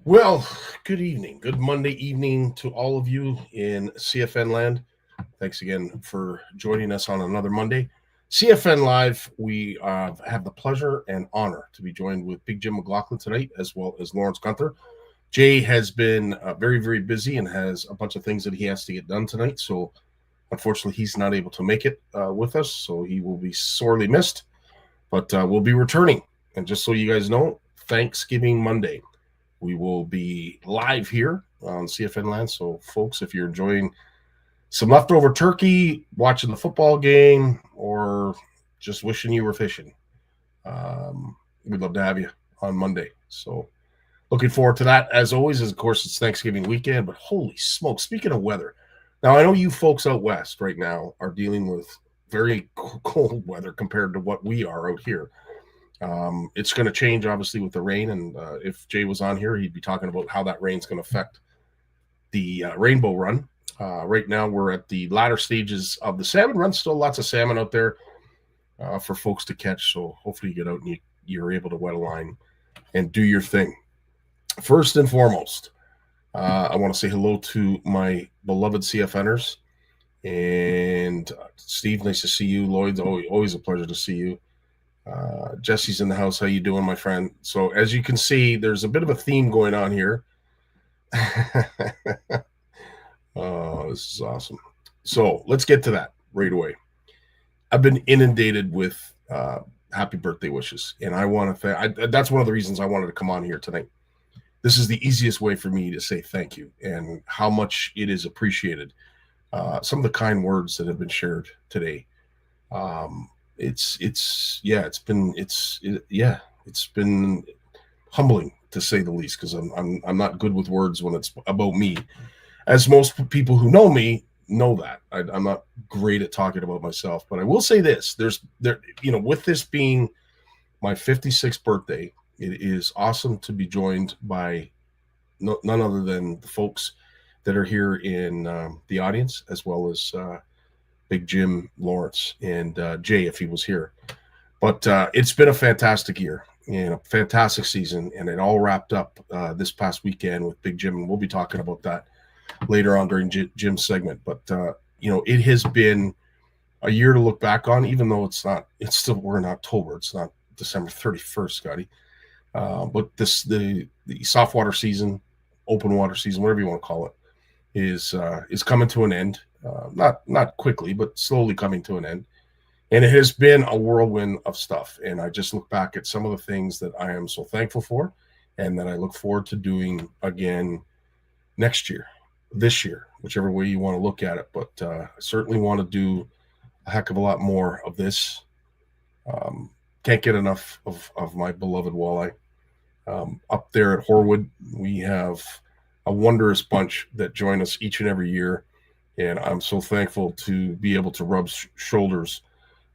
Well, good evening. Good Monday evening to all of you in CFN land. Thanks again for joining us on another Monday. CFN Live, we have the pleasure and honor to be joined with Big Jim McLaughlin tonight, as well as Lawrence Gunther. Jay has been very, very busy and has a bunch of things that he has to get done tonight. So, unfortunately, he's not able to make it with us. So, he will be sorely missed. But we'll be returning. And just so you guys know, Thanksgiving Monday. We will be live here on CFN land. So, folks, if you're enjoying some leftover turkey, watching the football game, or just wishing you were fishing, we'd love to have you on Monday. So, looking forward to that. As always, of course, it's Thanksgiving weekend, but holy smoke, speaking of weather. Now, I know you folks out west right now are dealing with very cold weather compared to what we are out here. It's going to change, obviously, with the rain. And if Jay was on here, he'd be talking about how that rain's going to affect the rainbow run. Right now, we're at the latter stages of the salmon run. Still lots of salmon out there for folks to catch. So hopefully you get out and you're able to wet a line and do your thing. First and foremost, I want to say hello to my beloved CFNers. And Steve, nice to see you. Lloyd, always a pleasure to see you. Jesse's in the house. How you doing, my friend? So as you can see, there's a bit of a theme going on here. Oh, this is awesome. So let's get to that right away. I've been inundated with happy birthday wishes, and I want to that's one of the reasons I wanted to come on here tonight. This is the easiest way for me to say thank you and how much it is appreciated. Some of the kind words that have been shared today. It's been humbling to say the least, because I'm not good with words when it's about me, as most people who know me know that I'm not great at talking about myself. But I will say this: with this being my 56th birthday, it is awesome to be joined by none other than the folks that are here in the audience, as well as Big Jim, Lawrence, and Jay, if he was here. But it's been a fantastic year and a fantastic season, and it all wrapped up this past weekend with Big Jim, and we'll be talking about that later on during Jim's segment. But it has been a year to look back on, even though we're in October. It's not December 31st, Scotty. But the soft water season, open water season, whatever you want to call it, is coming to an end. Not quickly, but slowly coming to an end. And it has been a whirlwind of stuff. And I just look back at some of the things that I am so thankful for, and that I look forward to doing again next year, this year, whichever way you want to look at it. But I certainly want to do a heck of a lot more of this. Can't get enough of my beloved walleye. Up there at Horwood, we have a wondrous bunch that join us each and every year. And I'm so thankful to be able to rub shoulders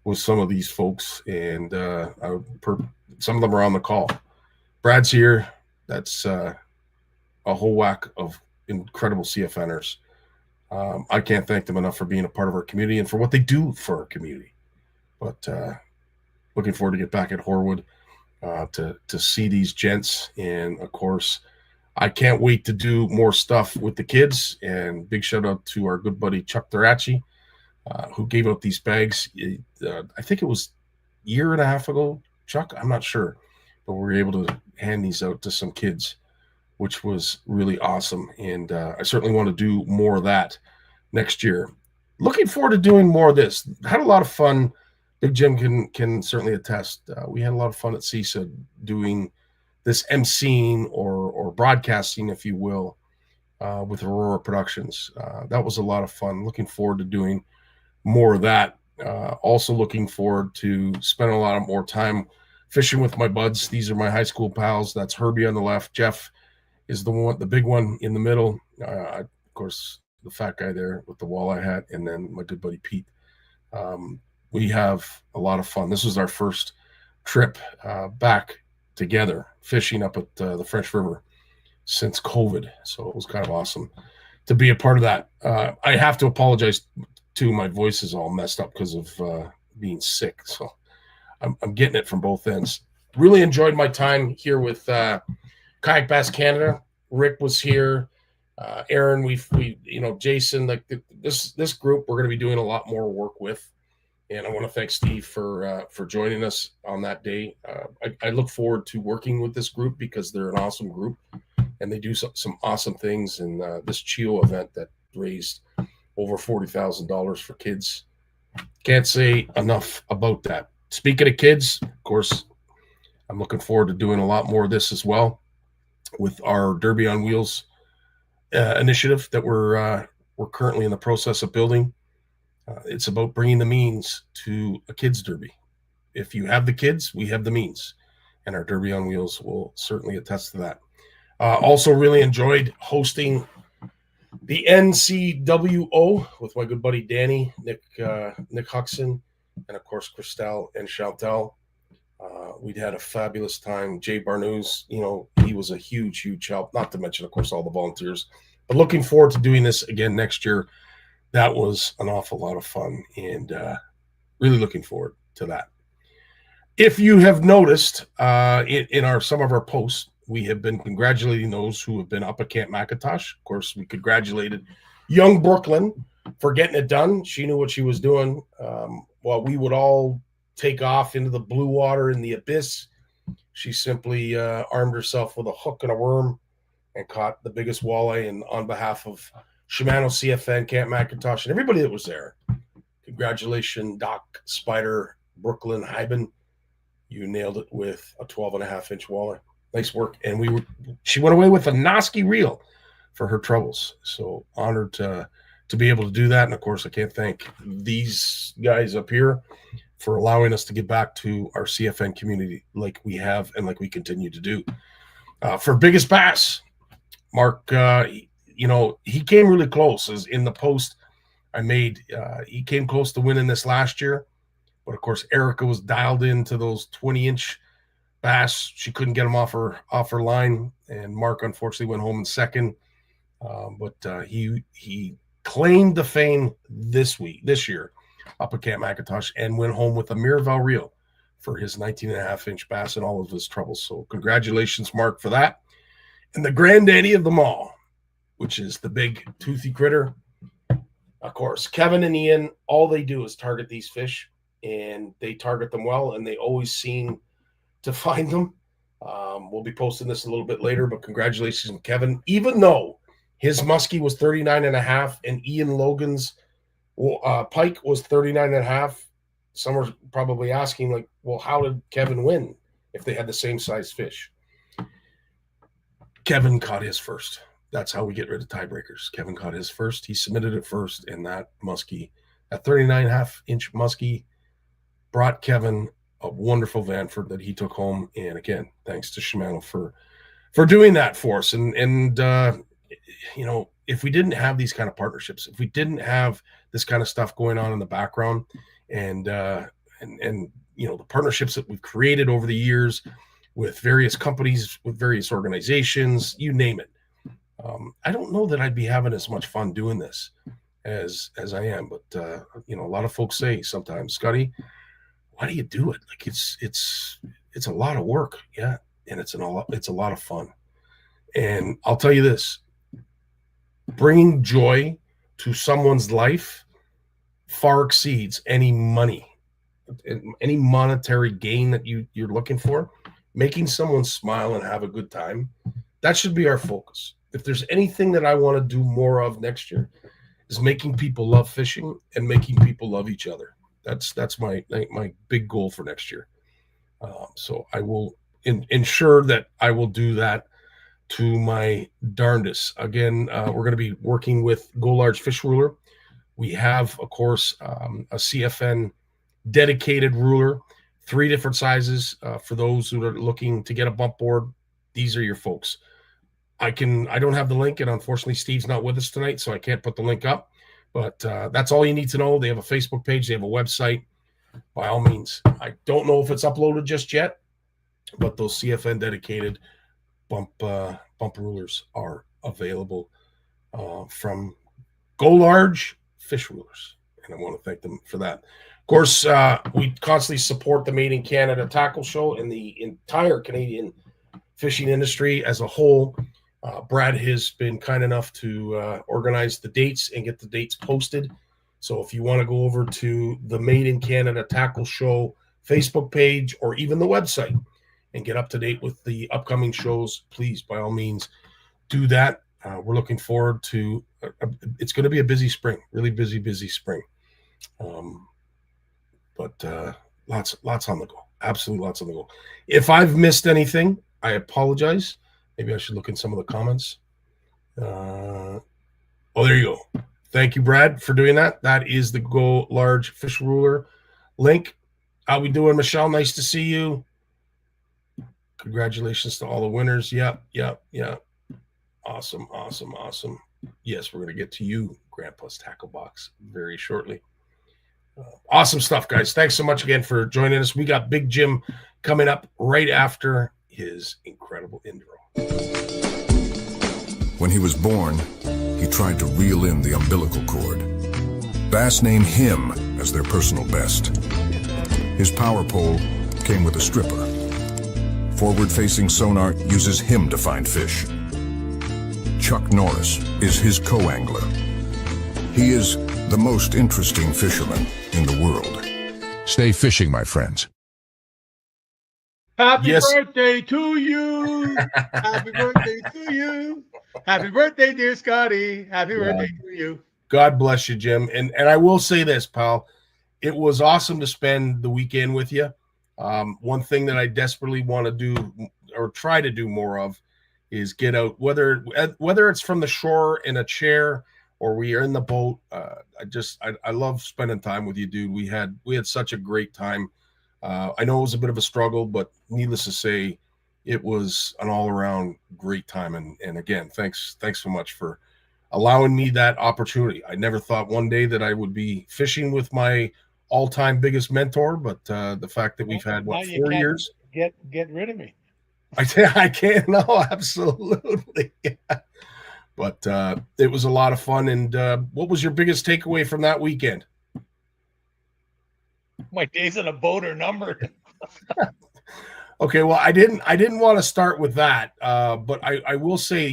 with some of these folks. And some of them are on the call. Brad's here. That's a whole whack of incredible CFNers. I can't thank them enough for being a part of our community and for what they do for our community. But looking forward to get back at Horwood to see these gents. And, of course, I can't wait to do more stuff with the kids. And big shout out to our good buddy Chuck Durachi, who gave out these bags. I think it was a year and a half ago, Chuck. I'm not sure, but we were able to hand these out to some kids, which was really awesome. And I certainly want to do more of that next year. Looking forward to doing more of this. Had a lot of fun. Big Jim can certainly attest. We had a lot of fun at CISA doing this emceeing or broadcasting, if you will, with Aurora Productions. That was a lot of fun. Looking forward to doing more of that. Also looking forward to spending a lot of more time fishing with my buds. These are my high school pals. That's Herbie on the left. Jeff is the big one in the middle. Of course, the fat guy there with the walleye hat, and then my good buddy Pete. We have a lot of fun. This was our first trip back together fishing up at the French River since COVID. So it was kind of awesome to be a part of that. I have to apologize too. My voice is all messed up because of being sick. So I'm getting it from both ends. Really enjoyed my time here with Kayak Bass Canada. Rick was here. Aaron, we Jason, like this group, we're going to be doing a lot more work with. And I want to thank Steve for joining us on that day. I look forward to working with this group because they're an awesome group, and they do some awesome things. And this CHIO event that raised over $40,000 for kids, can't say enough about that. Speaking of kids, of course, I'm looking forward to doing a lot more of this as well with our Derby on Wheels initiative that we're currently in the process of building. It's about bringing the means to a kids' derby. If you have the kids, we have the means, and our Derby on Wheels will certainly attest to that. Also, really enjoyed hosting the NCWO with my good buddy Danny, Nick Huxon, and of course Christelle and Chantel. We'd had a fabulous time. Jay Barnucz, he was a huge help. Not to mention, of course, all the volunteers. But looking forward to doing this again next year. That was an awful lot of fun, and really looking forward to that. If you have noticed in some of our posts, we have been congratulating those who have been up at Camp McIntosh. Of course, we congratulated young Brooklyn for getting it done. She knew what she was doing. While we would all take off into the blue water in the abyss, she simply armed herself with a hook and a worm and caught the biggest walleye. And on behalf of Shimano, CFN, Camp McIntosh, and everybody that was there, congratulations, Doc, Spider, Brooklyn, Hyben. You nailed it with a 12.5-inch walleye. Nice work. And she went away with a Noski reel for her troubles. So honored to be able to do that. And of course, I can't thank these guys up here for allowing us to get back to our CFN community like we have and like we continue to do. For biggest bass, Mark, he came really close. As in the post I made, he came close to winning this last year. But of course, Erica was dialed into those 20-inch bass. She couldn't get him off her line, and Mark unfortunately went home in second. But he claimed the fame this year up at Camp McIntosh, and went home with a Miraval reel for his 19.5-inch bass and all of his troubles. So congratulations, Mark, for that. And the granddaddy of them all, which is the big toothy critter. Of course, Kevin and Ian, all they do is target these fish, and they target them well, and they always seem to find them. We'll be posting this a little bit later, but congratulations, Kevin. Even though his muskie was 39.5 and Ian Logan's pike was 39.5, some are probably asking, like, well, how did Kevin win if they had the same size fish? Kevin caught his first. That's how we get rid of tiebreakers. Kevin caught his first. He submitted it first, and that muskie, that 39.5-inch muskie, brought Kevin a wonderful Vanford that he took home. And again, thanks to Shimano for doing that for us. And if we didn't have these kind of partnerships, if we didn't have this kind of stuff going on in the background, and the partnerships that we've created over the years with various companies, with various organizations, you name it, I don't know that I'd be having as much fun doing this as I am. But a lot of folks say sometimes, Scotty, why do you do it? Like it's a lot of work, yeah, and it's a lot of fun. And I'll tell you this: bringing joy to someone's life far exceeds any money, any monetary gain that you're looking for. Making someone smile and have a good time, that should be our focus. If there's anything that I want to do more of next year, is making people love fishing and making people love each other. That's my big goal for next year. So I will ensure that I will do that to my darndest. Again, we're going to be working with Go Large Fish Ruler. We have, of course, a CFN dedicated ruler, 3 different sizes for those who are looking to get a bump board. These are your folks. I don't have the link, and unfortunately Steve's not with us tonight, so I can't put the link up. But that's all you need to know. They have a Facebook page. They have a website. By all means, I don't know if it's uploaded just yet, but those CFN dedicated bump rulers are available from Go Large Fish Rulers, and I want to thank them for that. Of course, we constantly support the Made in Canada Tackle Show and the entire Canadian fishing industry as a whole. Brad has been kind enough to organize the dates and get the dates posted. So if you want to go over to the Made in Canada Tackle Show Facebook page or even the website and get up to date with the upcoming shows, please, by all means, do that. We're looking forward to it's going to be a busy spring, really busy spring. But lots on the go. Absolutely lots on the go. If I've missed anything, I apologize. Maybe I should look in some of the comments. Oh, there you go. Thank you, Brad, for doing that. That is the Go Large Fish Ruler link. How we doing, Michelle? Nice to see you. Congratulations to all the winners. Yep. Awesome. Yes, we're going to get to you, Grandpa's Tackle Box, very shortly. Awesome stuff, guys. Thanks so much again for joining us. We got Big Jim coming up right after his incredible intro. When he was born, he tried to reel in the umbilical cord. Bass named him as their personal best. His power pole came with a stripper. Forward-facing sonar uses him to find fish. Chuck Norris is his co-angler. He is the most interesting fisherman in the world. Stay fishing, my friends. Happy birthday to you. Happy birthday to you. Happy birthday, dear Scotty. Happy birthday to you. God bless you, Jim. And I will say this, pal. It was awesome to spend the weekend with you. One thing that I desperately want to do or try to do more of is get out, whether it's from the shore in a chair or we are in the boat. I love spending time with you, dude. We had such a great time. I know it was a bit of a struggle, but needless to say, it was an all-around great time. And again, thanks so much for allowing me that opportunity. I never thought one day that I would be fishing with my all-time biggest mentor, but the fact that we've had 4 years. Get rid of me. I can't. No, absolutely. But it was a lot of fun. And what was your biggest takeaway from that weekend? My days on a boat are numbered. Okay, well, I didn't want to start with that, but I will say,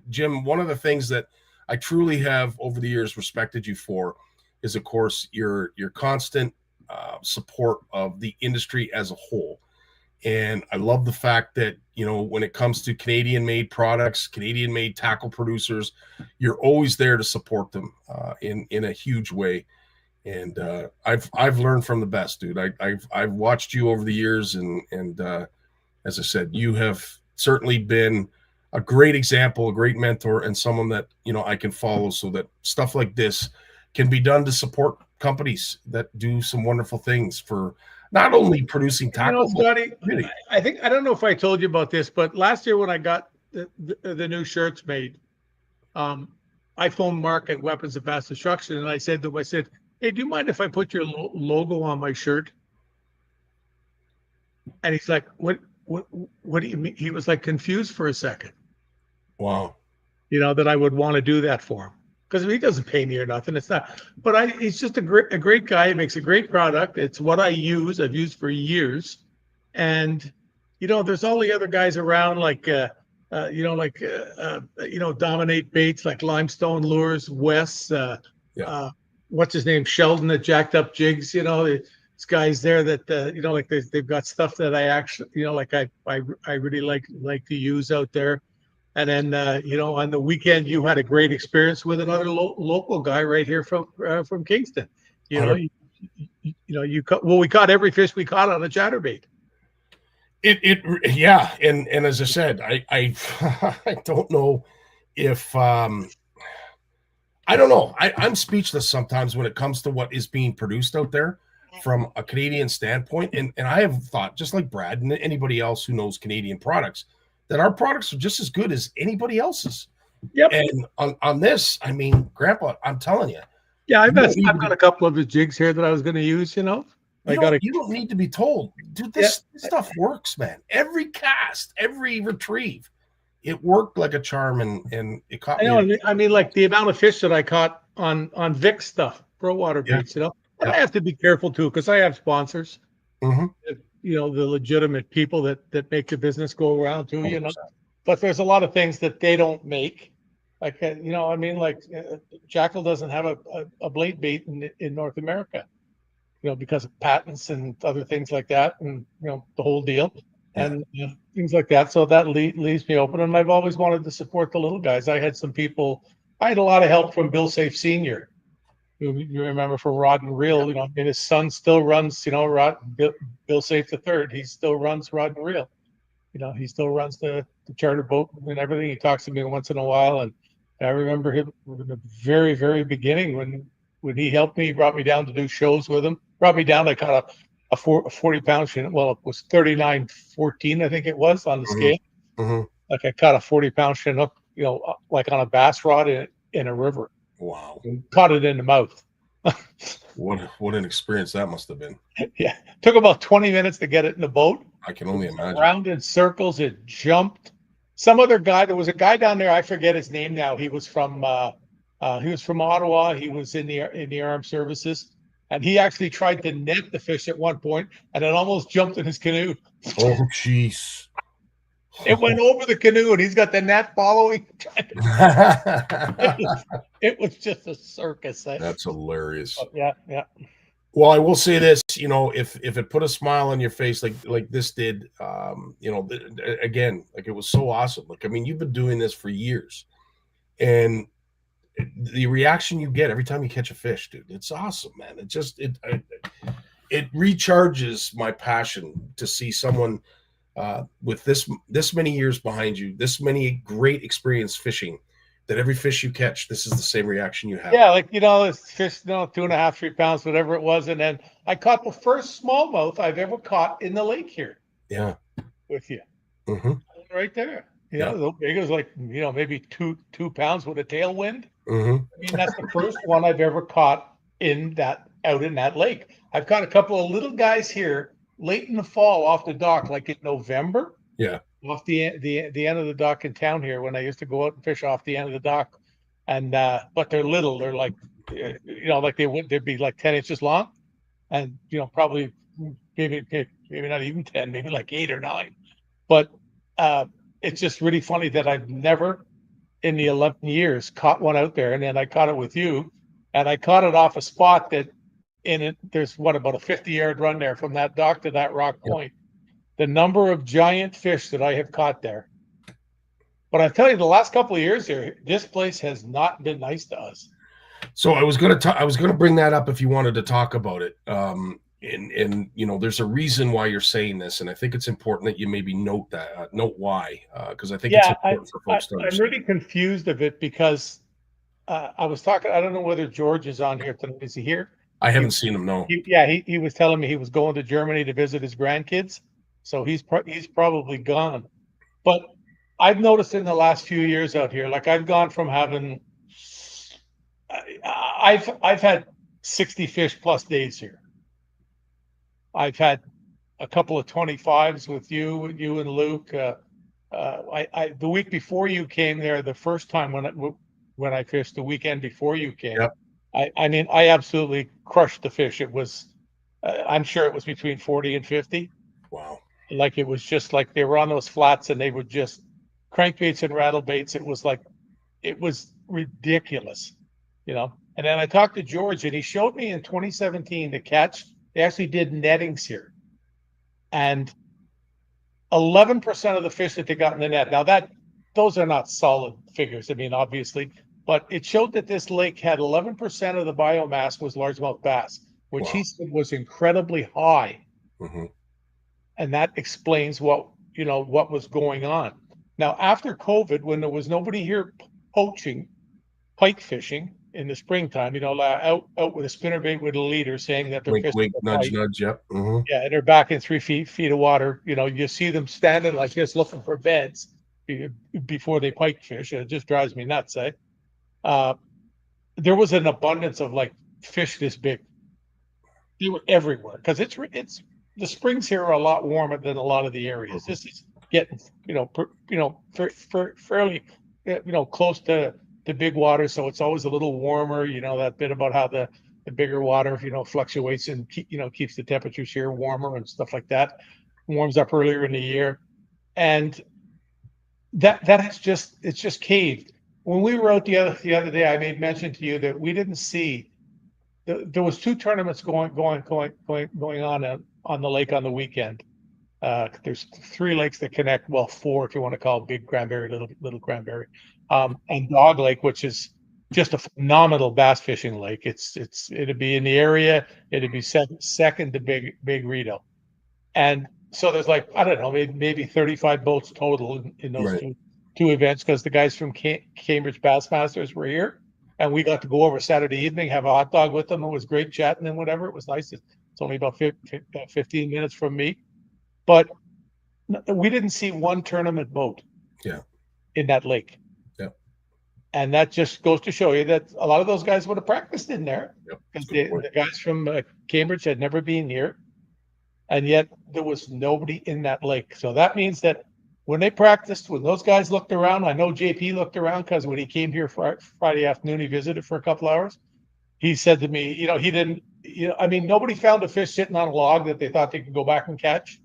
Jim, one of the things that I truly have over the years respected you for is, of course, your constant support of the industry as a whole. And I love the fact that, when it comes to Canadian-made products, Canadian-made tackle producers, you're always there to support them in a huge way. And I've learned from the best, dude. I've watched you over the years, and as I said, you have certainly been a great example, a great mentor, and someone that I can follow, so that stuff like this can be done to support companies that do some wonderful things for not only producing tackle. Scotty, really. I don't know if I told you about this, but last year when I got the new shirts made, I phoned Mark at Weapons of Mass Destruction, and I said to him, hey, do you mind if I put your logo on my shirt? And he's like, what do you mean? He was like confused for a second. Wow. That I would want to do that for him. Because he doesn't pay me or nothing. It's not. But he's just a great guy. He makes a great product. It's what I use. I've used for years. And, there's all the other guys around like, Dominate Baits, like Limestone Lures, Wes, what's his name, Sheldon at Jacked Up Jigs. These guys there that like they've got stuff that I actually I really like to use out there. And then on the weekend you had a great experience with another local guy right here from Kingston. We caught every fish we caught on a chatterbait. And as I said, I don't know if I don't know. I'm speechless sometimes when it comes to what is being produced out there from a Canadian standpoint. And I have thought, just like Brad and anybody else who knows Canadian products, that our products are just as good as anybody else's. Yep. And on this, I mean, Grandpa, I'm telling you. Yeah, I've got a couple of the jigs here that I was going to use, You don't need to be told. Dude, this stuff works, man. Every cast, every retrieve. It worked like a charm, and it caught me. I mean, like the amount of fish that I caught on Vic stuff, pro water baits, But I have to be careful too, because I have sponsors. Mm-hmm. The legitimate people that make the business go around too. 100%. but there's a lot of things that they don't make. Like, I mean, like Jackal doesn't have a blade bait in North America, because of patents and other things like that, and the whole deal, and things like that. So that leaves me open, and I've always wanted to support the little guys. I had a lot of help from Bill Safe Senior, who you remember from Rod and Reel. And his son still runs, Bill Safe the Third. He still runs Rod and Reel. He still runs the charter boat and everything. He talks to me once in a while, and I remember him in the very, very beginning when he helped me. He brought me down to do shows with him. Brought me down. I caught a 40-pound Chinook. Well, it was 39.14, I think it was on the scale. Mm-hmm. Like I caught a 40-pound Chinook, like on a bass rod in a river. Wow! And caught it in the mouth. What an experience that must have been. Yeah, took about 20 minutes to get it in the boat. I can only imagine. Around in circles, it jumped. Some other guy. There was a guy down there. I forget his name now. He was from Ottawa. He was in the armed services. And he actually tried to net the fish at one point, and it almost jumped in his canoe. Oh, jeez. It went over the canoe, and he's got the net following. It was just a circus. That's hilarious. Yeah. Well, I will say this, if it put a smile on your face like this did, again, like it was so awesome. Like, I mean, you've been doing this for years, and the reaction you get every time you catch a fish, dude, it's awesome, man. It recharges my passion to see someone with this many years behind you, this many great experience fishing, that every fish you catch, this is the same reaction you have. Yeah, like this fish, 2.5, 3 pounds, whatever it was, and then I caught the first smallmouth I've ever caught in the lake here. Yeah, with you, right there. The big was like maybe 2 pounds with a tailwind. Mm-hmm. I mean, that's the first one I've ever caught out in that lake. I've caught a couple of little guys here late in the fall off the dock, like in November. Yeah. Off the end of the dock in town here, when I used to go out and fish off the end of the dock, and but they're little. They're like, like they'd be like 10 inches long, and probably maybe not even 10, maybe like 8 or 9. But it's just really funny that I've never in the 11 years caught one out there, and then I caught it with you, and I caught it off a spot that there's about a 50-yard run there from that dock to that rock point. The number of giant fish that I have caught there. But I tell you, the last couple of years here, this place has not been nice to us. So I was going to bring that up if you wanted to talk about it. And there's a reason why you're saying this, and I think it's important that you maybe note why, because I think it's important for folks to understand. I'm really confused of it because I was talking. I don't know whether George is on here tonight. Is he here? I haven't seen him. No. He was telling me he was going to Germany to visit his grandkids, so he's probably gone. But I've noticed in the last few years out here, like I've gone from having, I've had 60 fish plus days here. I've had a couple of 25s with you and Luke. The week before you came there, the first time when I fished, the weekend before you came, I mean, I absolutely crushed the fish. It was, I'm sure it was between 40 and 50. Wow. Like it was just like they were on those flats and they were just crankbaits and rattle baits. It was ridiculous, And then I talked to George, and he showed me in 2017 the catch. They actually did nettings here, and 11% of the fish that they got in the net. Now those are not solid figures. I mean, obviously, but it showed that this lake had 11% of the biomass was largemouth bass, which he said was incredibly high. Mm-hmm. And that explains what was going on. Now, after COVID, when there was nobody here poaching, pike fishing in the springtime, out with a spinnerbait with a leader saying that they're wink, fishing. Wink, nudge, nudge, yep. Mm-hmm. Yeah, and they're back in 3 feet of water. You see them standing like this looking for beds before they pike fish. It just drives me nuts, eh? There was an abundance of like fish this big. They were everywhere because it's the springs here are a lot warmer than a lot of the areas. This is getting fairly close to the big water, so it's always a little warmer. That bit about how the bigger water fluctuates and keeps the temperatures here warmer and stuff like that. Warms up earlier in the year, and that has just, it's just caved. When we were out the other day, I made mention to you that we didn't see, there was two tournaments going on the lake on the weekend. There's three lakes that connect, well, four if you want to call Big Cranberry, Little Cranberry, and Dog Lake, which is just a phenomenal bass fishing lake. It'd be in the area. It'd be second to Big Rito, and so there's like, I don't know, maybe 35 boats total in those Right. two events, because the guys from Cambridge Bassmasters were here, and we got to go over Saturday evening, have a hot dog with them. It was great chatting and whatever. It was nice. It's only about 15 minutes from me, but we didn't see one tournament boat in that lake. Yeah. And that just goes to show you that a lot of those guys would have practiced in there, because the guys from Cambridge had never been here. And yet there was nobody in that lake. So that means that when they practiced, when those guys looked around, I know JP looked around, because when he came here Friday afternoon, he visited for a couple hours. He said to me, he didn't, I mean, nobody found a fish sitting on a log that they thought they could go back and catch.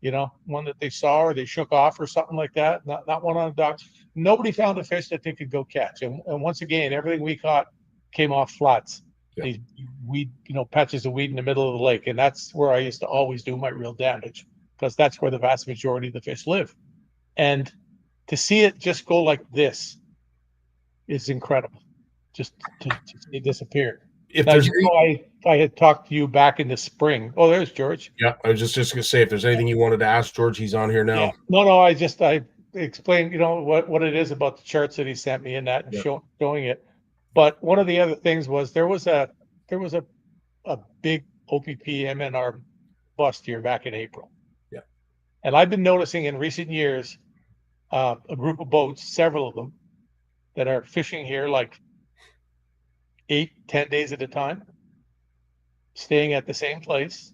One that they saw or they shook off or something like that. Not one on a dock. Nobody found a fish that they could go catch. And once again, everything we caught came off flats. Yeah. These weed, patches of weed in the middle of the lake. And that's where I used to always do my real damage, because that's where the vast majority of the fish live. And to see it just go like this is incredible. Just to see it disappear. If Now, there's I had talked to you back in the spring. Oh, there's George. Yeah, I was just gonna say, if there's anything you wanted to ask George, he's on here now. Yeah. No, I explained, what it is about the charts that he sent me and that, and showing it. But one of the other things was there was a big OPP MNR bust here back in April. Yeah. And I've been noticing in recent years a group of boats, several of them, that are fishing here like 8-10 days at a time, staying at the same place.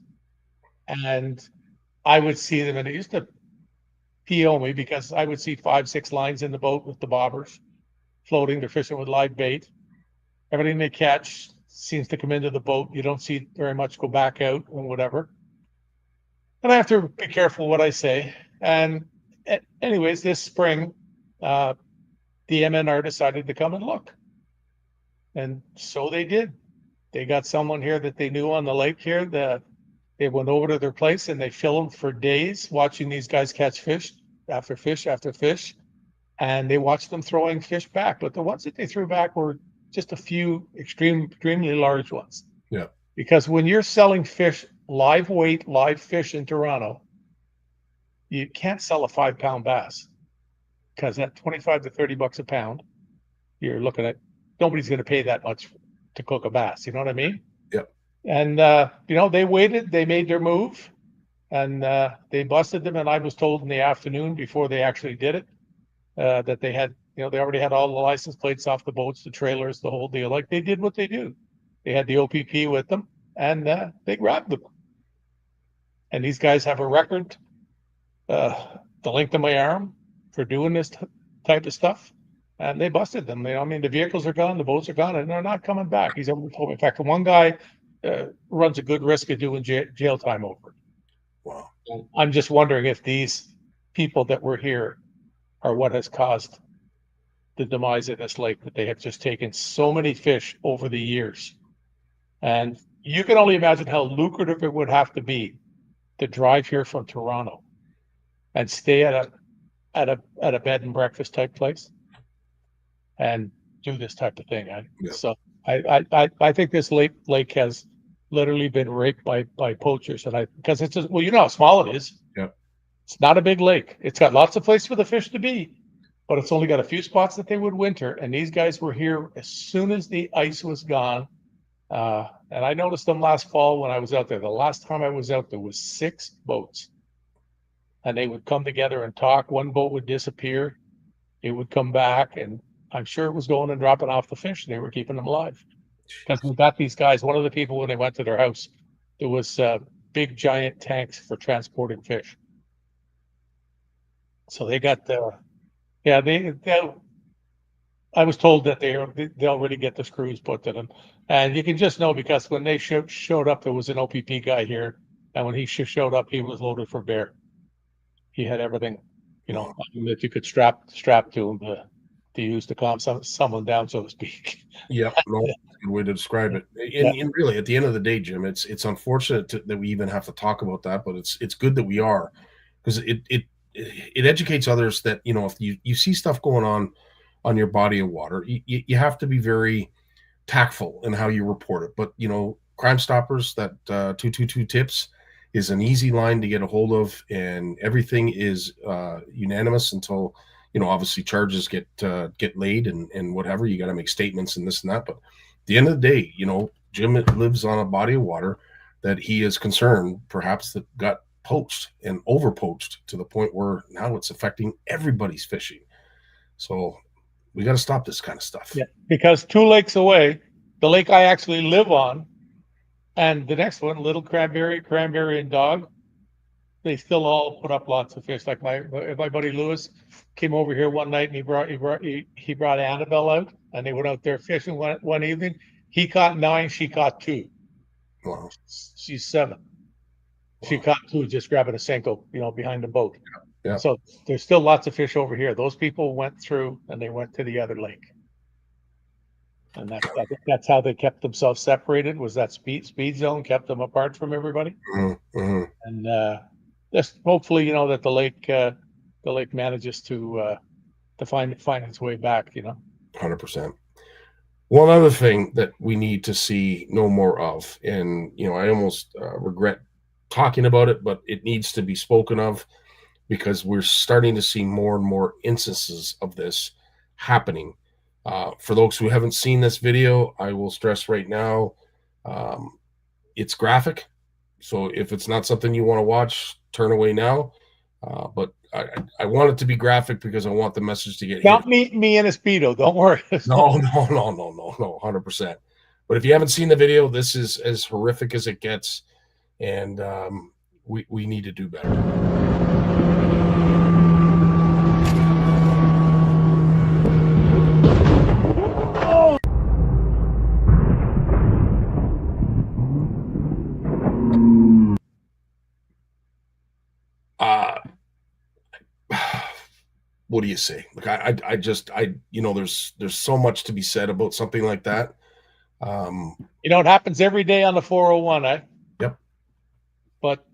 And I would see them, and it used to PO me, because I would see 5-6 lines in the boat with the bobbers floating. They're fishing with live bait. Everything they catch seems to come into the boat. You don't see very much go back out or whatever. And I have to be careful what I say. And anyways, this spring, the MNR decided to come and look. And so they did. They got someone here that they knew on the lake here, that they went over to their place and they filmed for days watching these guys catch fish after fish after fish. And they watched them throwing fish back. But the ones that they threw back were just a few extremely large ones. Yeah. Because when you're selling fish, live weight, live fish in Toronto, you can't sell a 5-pound bass, because at $25 to $30 a pound, you're looking at, nobody's going to pay that much to cook a bass. You know what I mean? Yep. And, they waited, they made their move, and they busted them. And I was told in the afternoon, before they actually did it, that they had, they already had all the license plates off the boats, the trailers, the whole deal. Like, they did what they do. They had the OPP with them, and they grabbed them. And these guys have a record, the length of my arm, for doing this type of stuff. And they busted them. The vehicles are gone, the boats are gone, and they're not coming back. He's ever told me. In fact, one guy runs a good risk of doing jail time over it. Wow. I'm just wondering if these people that were here are what has caused the demise of this lake, that they have just taken so many fish over the years. And you can only imagine how lucrative it would have to be to drive here from Toronto and stay at a bed and breakfast type place and do this type of thing. So I think this lake has literally been raped by poachers, and because it's just, well, you know how small it is. Yeah. It's not a big lake. It's got lots of places for the fish to be, but it's only got a few spots that they would winter. And these guys were here as soon as the ice was gone. And I noticed them last fall when I was out there. The last time I was out there was 6 boats, and they would come together and talk. One boat would disappear, it would come back, and I'm sure it was going and dropping off the fish. They were keeping them alive, because we got these guys. One of the people, when they went to their house, there was big giant tanks for transporting fish. So they got I was told that they already get the screws put to them, and you can just know, because when they showed up, there was an OPP guy here, and when he showed up, he was loaded for bear. He had everything If you could strap to them to use to calm someone down, so to speak. Yeah, no, that's a good way to describe it. And really, at the end of the day, Jim, it's unfortunate that we even have to talk about that, but it's good that we are, because it educates others that if you see stuff going on your body of water, you have to be very tactful in how you report it. But Crime Stoppers, that 222 tips is an easy line to get a hold of, and everything is unanimous until obviously charges get laid and whatever. You got to make statements and this and that. But at the end of the day, Jim lives on a body of water that he is concerned perhaps that got poached and over poached to the point where now it's affecting everybody's fishing. So we got to stop this kind of stuff. Yeah, because 2 lakes away, the lake I actually live on, and the next one, Little Cranberry and Dog, they still all put up lots of fish. Like my buddy Lewis came over here one night and he brought Annabelle out, and they went out there fishing one evening. He caught 9, she caught 2. Wow. She's 7. She caught 2 just grabbing a Senko, behind the boat. Yeah. So there's still lots of fish over here. Those people went through and they went to the other lake. And that's how they kept themselves separated, was that speed zone kept them apart from everybody. Mm-hmm. And just hopefully, that the lake manages to find its way back. 100%. One other thing that we need to see no more of, and I almost regret talking about it, but it needs to be spoken of, because we're starting to see more and more instances of this happening. For those who haven't seen this video, I will stress right now, it's graphic. So if it's not something you want to watch, turn away now. But I want it to be graphic because I want the message to get here. Don't meet me in a Speedo. Don't worry. No, 100%. But if you haven't seen the video, this is as horrific as it gets. And we need to do better. What do you say? Like there's so much to be said about something like that. It happens every day on the 401, eh? Yep. But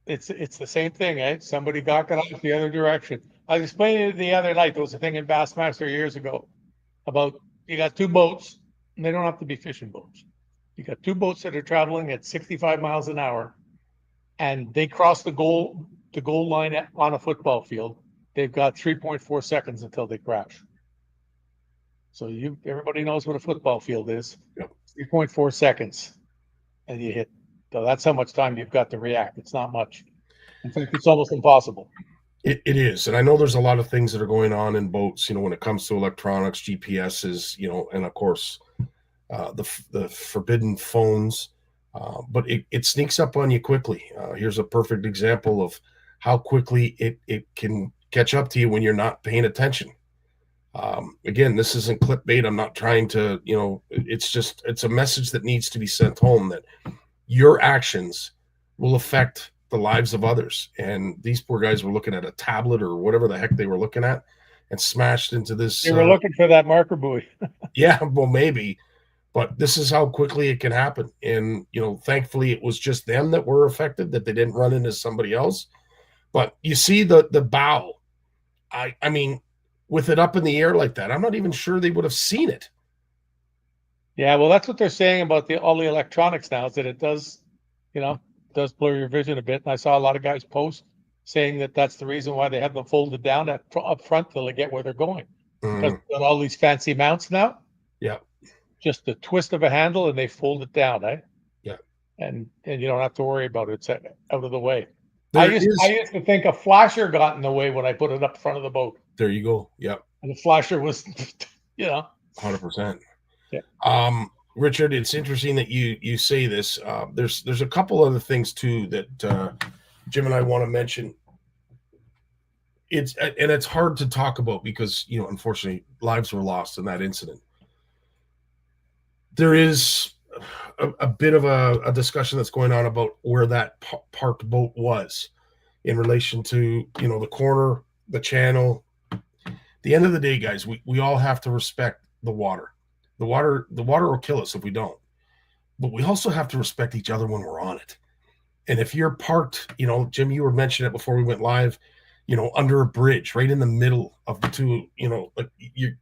it's the same thing, eh? Somebody got it off the other direction. I was explaining it the other night. There was a thing in Bassmaster years ago about you got 2 boats, and they don't have to be fishing boats. You got 2 boats that are traveling at 65 miles an hour, and they cross the goal line on a football field. They've got 3.4 seconds until they crash. So everybody knows what a football field is. Yep. 3.4 seconds, and you hit. So that's how much time you've got to react. It's not much. In fact, it's almost impossible. It is. And I know there's a lot of things that are going on in boats, when it comes to electronics, GPSs, and of course, the forbidden phones. But it sneaks up on you quickly. Here's a perfect example of how quickly it can catch up to you when you're not paying attention. Again, this isn't clickbait. I'm not trying to, it's a message that needs to be sent home, that your actions will affect the lives of others. And these poor guys were looking at a tablet or whatever the heck they were looking at, and smashed into this. They were looking for that marker buoy. Yeah, well, maybe, but this is how quickly it can happen. And, thankfully it was just them that were affected, that they didn't run into somebody else. But you see the bow, I mean, with it up in the air like that, I'm not even sure they would have seen it. Yeah, well, that's what they're saying about all the electronics now, is that it does blur your vision a bit. And I saw a lot of guys post saying that that's the reason why they have them folded down up front till they get where they're going. Because they've got all these fancy mounts now. Yeah. Just a twist of a handle and they fold it down, eh? Yeah. And you don't have to worry about it. It's out of the way. I used to think a flasher got in the way when I put it up front of the boat. There you go. Yep. And the flasher was, 100%. Yeah. Richard, it's interesting that you say this. There's a couple other things too that Jim and I want to mention. It's hard to talk about because unfortunately lives were lost in that incident. There is a bit of a discussion that's going on about where that parked boat was. in relation to, the corner, the channel. At the end of the day, guys, we all have to respect the water. The water will kill us if we don't. But we also have to respect each other when we're on it. And if you're parked, Jim, you were mentioning it before we went live, under a bridge, right in the middle of the two, like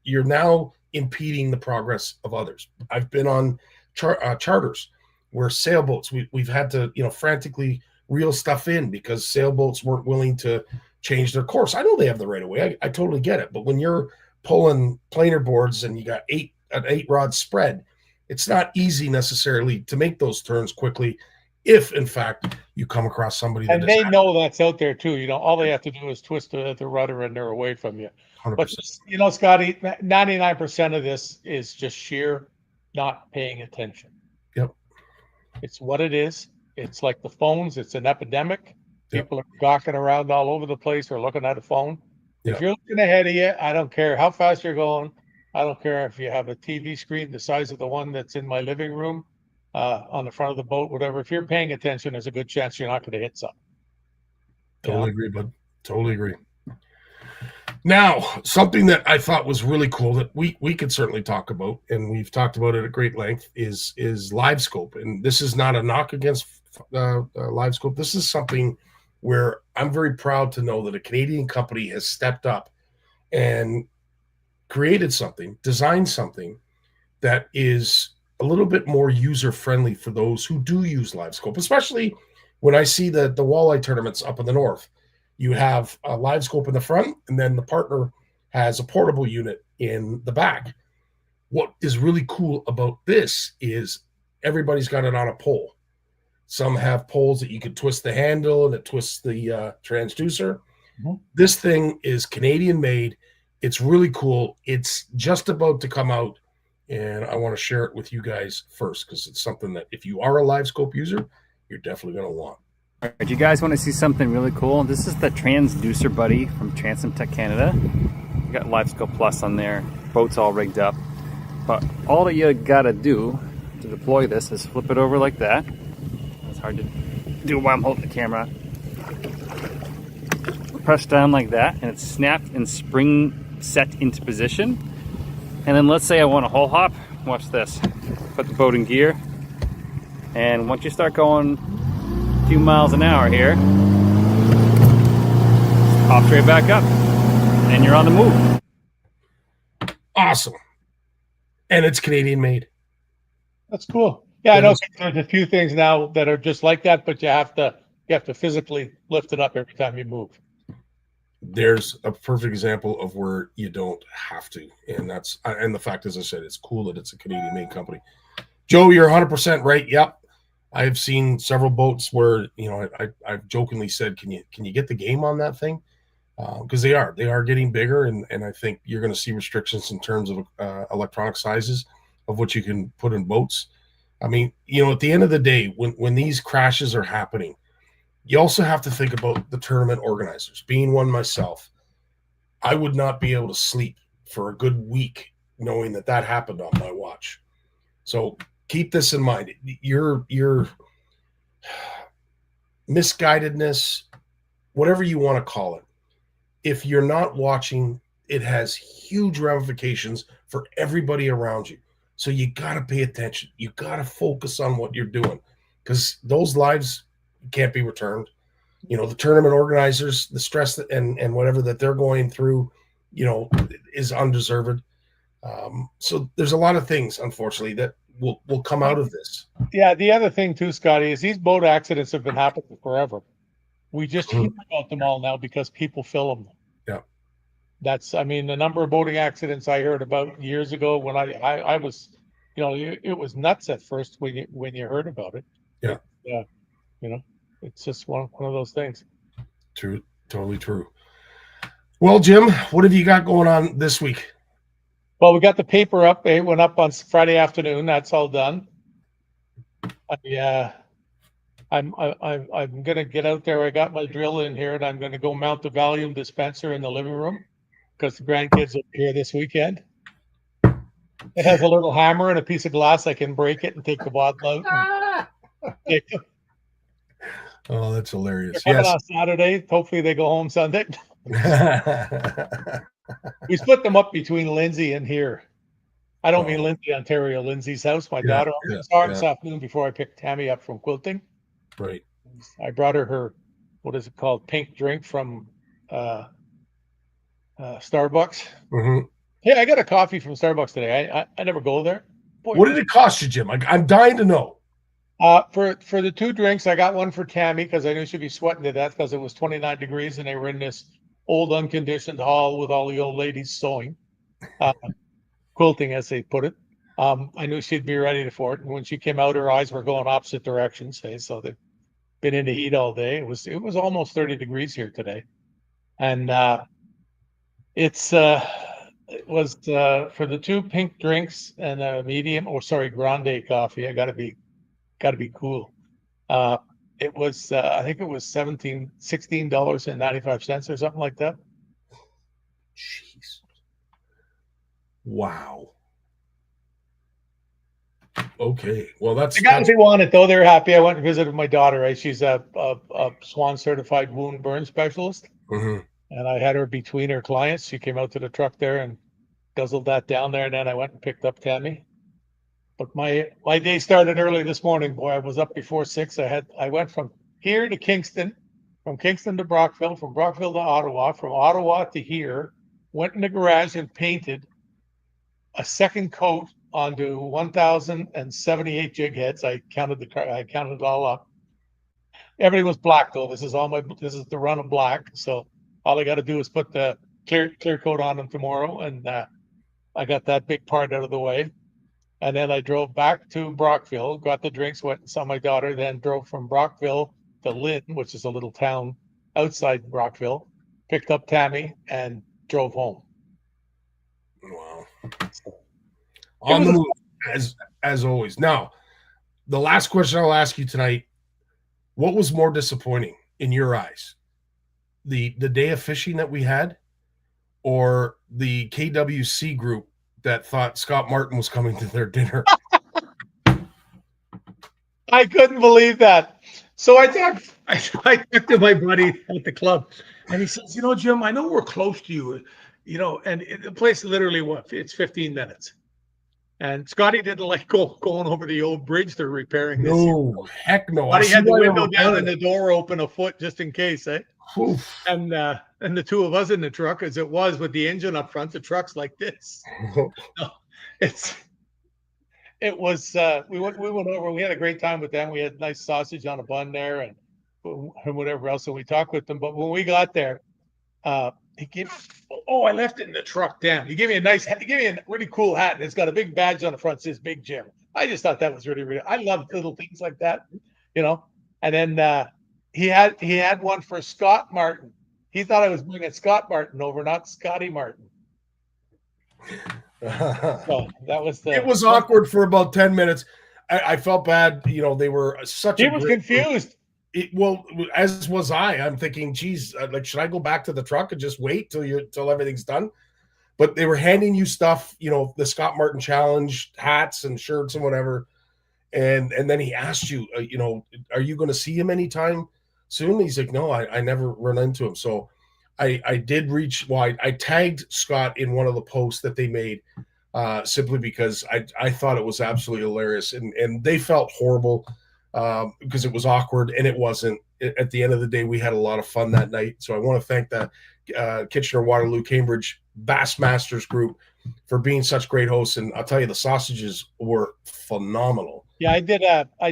you're now impeding the progress of others. I've been on charters where sailboats, we've had to, frantically reel stuff in because sailboats weren't willing to change their course. I know they have the right of way. I totally get it. But when you're pulling planer boards and you got an 8-rod spread, it's not easy necessarily to make those turns quickly if, in fact, you come across somebody that and they know that's out there too. All they have to do is twist the rudder and they're away from you. 100%. But Scotty, 99% of this is just sheer not paying attention. Yep. It's what it is. It's like the phones. It's an epidemic. Yep. People are gawking around all over the place or looking at a phone. Yep. If you're looking ahead of you, I don't care how fast you're going. I don't care if you have a TV screen the size of the one that's in my living room, on the front of the boat, whatever. If you're paying attention, there's a good chance you're not going to hit something. Totally agree, bud. Totally agree. Now, something that I thought was really cool that we could certainly talk about, and we've talked about it at great length, is LiveScope. And this is not a knock against LiveScope. This is something where I'm very proud to know that a Canadian company has stepped up and created something, designed something that is a little bit more user-friendly for those who do use LiveScope, especially when I see the walleye tournaments up in the north. You have a LiveScope in the front, and then the partner has a portable unit in the back. What is really cool about this is everybody's got it on a pole. Some have poles that you can twist the handle and it twists the transducer. Mm-hmm. This thing is Canadian made. It's really cool. It's just about to come out, and I want to share it with you guys first because it's something that if you are a LiveScope user, you're definitely going to want. All right, you guys want to see something really cool? This is the Transducer Buddy from Transom Tech Canada. You got LiveScope Plus on there. Boat's all rigged up. But all that you got to do to deploy this is flip it over like that. It's hard to do while I'm holding the camera. Press down like that, and it's snapped and spring set into position. And then let's say I want a hole hop. Watch this. Put the boat in gear. And once you start going a few miles an hour here, hop straight back up. And you're on the move. Awesome. And it's Canadian made. That's cool. Yeah, I know there's a few things now that are just like that, but you have to physically lift it up every time you move. There's a perfect example of where you don't have to, and the fact, as I said, it's cool that it's a Canadian made company. Joe, you're 100% right. Yep, I've seen several boats where I've jokingly said, can you get the game on that thing? Because they are getting bigger, and I think you're going to see restrictions in terms of electronic sizes of what you can put in boats. I mean, at the end of the day, when these crashes are happening, you also have to think about the tournament organizers. Being one myself, I would not be able to sleep for a good week knowing that happened on my watch. So keep this in mind. Your misguidedness, whatever you want to call it, if you're not watching, it has huge ramifications for everybody around you. So you got to pay attention. You got to focus on what you're doing because those lives can't be returned. The tournament organizers, the stress and whatever that they're going through, is undeserved. So there's a lot of things, unfortunately, that will come out of this. Yeah, the other thing too, Scotty, is these boat accidents have been happening forever. We just hear about them all now because people film them. Yeah. The number of boating accidents I heard about years ago when I was, it was nuts at first when you heard about it. Yeah. Yeah. It's just one of those things. True. Totally true. Well, Jim, what have you got going on this week? Well, we got the paper up. It went up on Friday afternoon. That's all done. I'm going to get out there. I got my drill in here, and I'm going to go mount the volume dispenser in the living room because the grandkids will be here this weekend. It has a little hammer and a piece of glass. I can break it and take the bottle out. Oh, that's hilarious. They're coming Yes. on Saturday. Hopefully they go home Sunday. We split them up between Lindsay and here. I don't mean Oh, Lindsay, Ontario, Lindsay's house, my yeah, daughter. I yeah, saw her yeah. this afternoon before I picked Tammy up from quilting. Right. I brought her, what is it called? Pink drink from Starbucks. Mm-hmm. Hey, I got a coffee from Starbucks today. I never go there. Boy, What did it cost you, Jim? I'm dying to know. for the 2 drinks, I got one for Tammy because I knew she'd be sweating to death because it was 29 degrees and they were in this old unconditioned hall with all the old ladies sewing, quilting as they put it. I knew she'd be ready for it, and when she came out, her eyes were going opposite directions. So they've been in the heat all day. It was almost 30 degrees here today, and it was for the 2 pink drinks and a medium, grande coffee. I gotta be cool. It was I think it was $16.95 or something like that. Jeez. Wow. Okay. Well, that's The guys that's they wanted though, they're happy. I went and visited my daughter. Right, she's a SWAN certified wound burn specialist, mhm. and I had her between her clients. She came out to the truck there and guzzled that down there, and then I went and picked up Tammy. But my day started early this morning. Boy, I was up before 6. I went from here to Kingston, from Kingston to Brockville, from Brockville to Ottawa, from Ottawa to here. Went in the garage and painted a second coat onto 1,078 jig heads. I counted it all up. Everything was black though. This is the run of black. So all I got to do is put the clear coat on them tomorrow, and I got that big part out of the way. And then I drove back to Brockville, got the drinks, went and saw my daughter, then drove from Brockville to Lynn, which is a little town outside Brockville, picked up Tammy and drove home. Wow. On the move, as always. Now, the last question I'll ask you tonight: what was more disappointing in your eyes, the day of fishing that we had, or the KWC group that thought Scott Martin was coming to their dinner? I couldn't believe that. So I talked to my buddy at the club, and he says, Jim, I know we're close to you, and the place literally it's 15 minutes. And Scotty didn't like going over the old bridge they're repairing this year. No, heck no. But he had the window down and the door open a foot just in case, eh? Oof. And the 2 of us in the truck, as it was with the engine up front, the truck's like this. No, it was we went over. We had a great time with them. We had nice sausage on a bun there and whatever else. So we talked with them. But when we got there, he gave. Oh, I left it in the truck. Damn, he gave me a really cool hat, and it's got a big badge on the front that says Big Jim. I just thought that was really, really. I love little things like that, And then he had one for Scott Martin. He thought I was bringing Scott Martin over, not Scotty Martin. So that was it was awkward for about 10 minutes. I felt bad. They were He was confused. Well, as was I. I'm thinking, geez, should I go back to the truck and just wait till everything's done? But they were handing you stuff, the Scott Martin Challenge hats and shirts and whatever. And then he asked you, are you going to see him anytime soon? He's like, no, I never run into him. So I did reach. Well, I tagged Scott in one of the posts that they made, simply because I thought it was absolutely hilarious, and they felt horrible because it was awkward, and it wasn't. At the end of the day, we had a lot of fun that night. So I want to thank the Kitchener, Waterloo, Cambridge Bassmasters group for being such great hosts. And I'll tell you, the sausages were phenomenal. Yeah, I've done I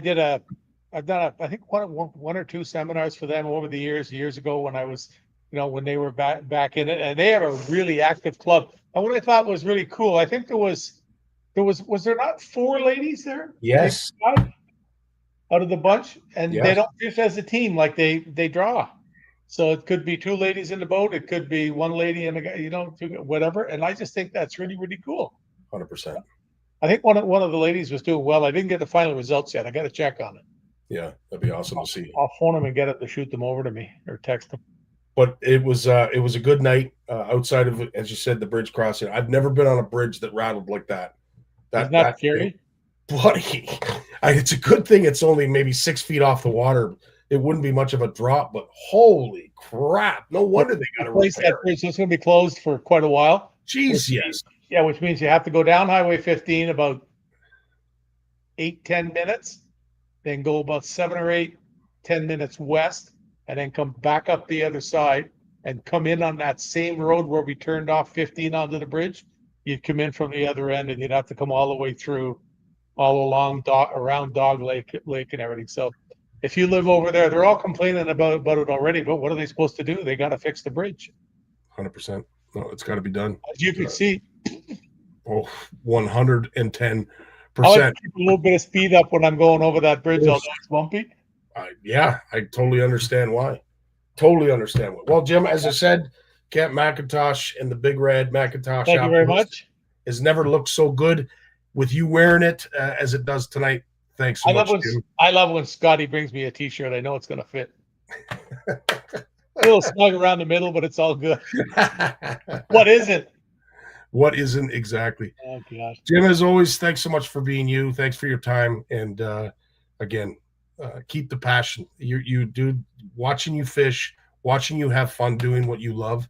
think one or 2 seminars for them over the years ago when I was, when they were back in it, and they have a really active club. And what I thought was really cool, I think was there not 4 ladies there? Yes. Out of the bunch, and Yes. They don't fish as a team, like they draw. So it could be 2 ladies in the boat, it could be 1 lady and a guy, whatever. And I just think that's really, really cool. 100%. I think one of the ladies was doing well. I didn't get the final results yet. I got to check on it. Yeah, that'd be awesome to see. I'll phone them and get it to shoot them over to me or text them. But it was a good night outside of, as you said, the bridge crossing. I've never been on a bridge that rattled like that. Isn't that scary? Buddy, it's a good thing it's only maybe 6 feet off the water, it wouldn't be much of a drop. But holy crap! No wonder they got to replace that repair. bridge. So it's going to be closed for quite a while. Jeez, yes. Yeah, which means you have to go down Highway 15 about 8-10 minutes, then go about 7 or 8-10 minutes west, and then come back up the other side and come in on that same road where we turned off 15 onto the bridge. You'd come in from the other end, and you'd have to come all the way through, all along around Dog Lake and everything. So if you live over there, they're all complaining about it already. But what are they supposed to do? They got to fix the bridge. 100%. No, it's got to be done. As you can see, 110%. I like to keep a little bit of speed up when I'm going over that bridge, although it's bumpy. Yeah, I totally understand why. Totally understand why. Well, Jim, as I said, Camp McIntosh and the Big Red McIntosh. Thank you very much. Has never looked so good with you wearing it as it does tonight. Thanks so much, Jim. I love when Scotty brings me a T-shirt. I know it's going to fit. A little snug around the middle, but it's all good. What isn't? What isn't exactly? Oh, gosh. Jim, as always, thanks so much for being you. Thanks for your time. And again, keep the passion. You do, watching you fish, watching you have fun doing what you love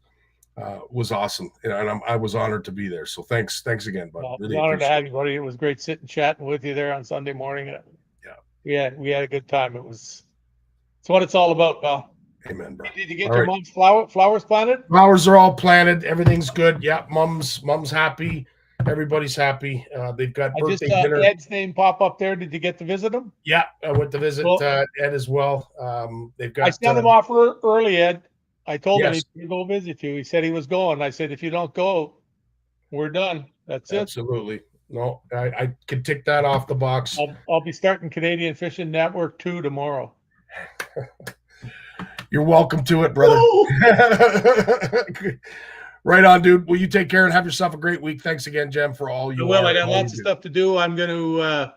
was awesome. And I was honored to be there. So thanks again, bud. Well, really honored to have you, buddy. It was great sitting chatting with you there on Sunday morning. Yeah. We had a good time. It's what it's all about, pal. Amen, bro. Did you get your mom's flowers planted? Flowers are all planted. Everything's good. Yeah, mom's happy. Everybody's happy. They've got birthday dinner. Ed's name pop up there. Did you get to visit him? Yeah, I went to visit Ed as well. They've got. I sent him off early, Ed. I told him he'd go visit you. He said he was going. I said, if you don't go, we're done. That's it. Absolutely. No, I could tick that off the box. I'll be starting Canadian Fishing Network 2 tomorrow. You're welcome to it, brother. Right on, dude. Well, you take care and have yourself a great week. Thanks again, Jem, for all you. Well, I got lots of stuff to do. I'm gonna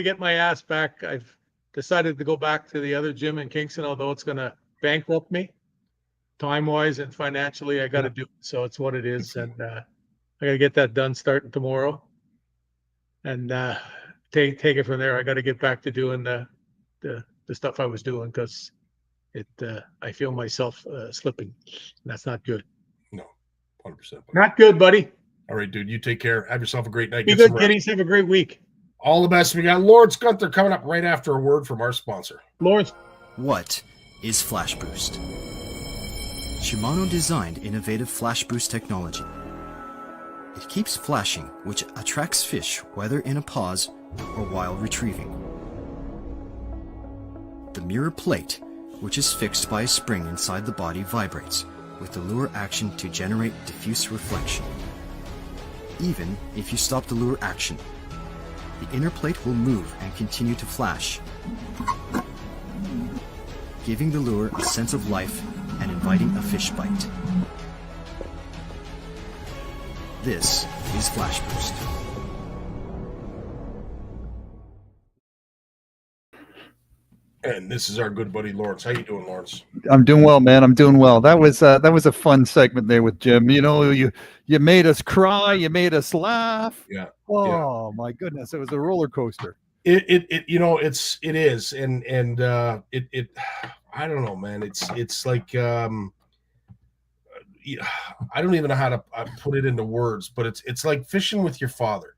get my ass back. I've decided to go back to the other gym in Kingston, although it's gonna bankrupt me, time-wise and financially. I got to do it, so it's what it is, and I got to get that done starting tomorrow, and take it from there. I got to get back to doing the stuff I was doing because I feel myself slipping. That's not good. No, 100%. Not good, buddy. All right, dude. You take care. Have yourself a great night. Be good, kiddies. Have a great week. All the best. We got Lawrence Gunther coming up right after a word from our sponsor. Lawrence. What is Flash Boost? Shimano designed innovative Flash Boost technology. It keeps flashing, which attracts fish whether in a pause or while retrieving. The mirror plate, which is fixed by a spring inside the body, vibrates with the lure action to generate diffuse reflection. Even if you stop the lure action, the inner plate will move and continue to flash, giving the lure a sense of life and inviting a fish bite. This is Flash Boost. And this is our good buddy Lawrence. How you doing, Lawrence? I'm doing well, man. I'm doing well. That was a fun segment there with Jim. You know, you made us cry, you made us laugh. Yeah. Oh my goodness, it was a roller coaster. It you know, it is, and it I don't know, man. It's like I don't even know how to put it into words, but it's like fishing with your father.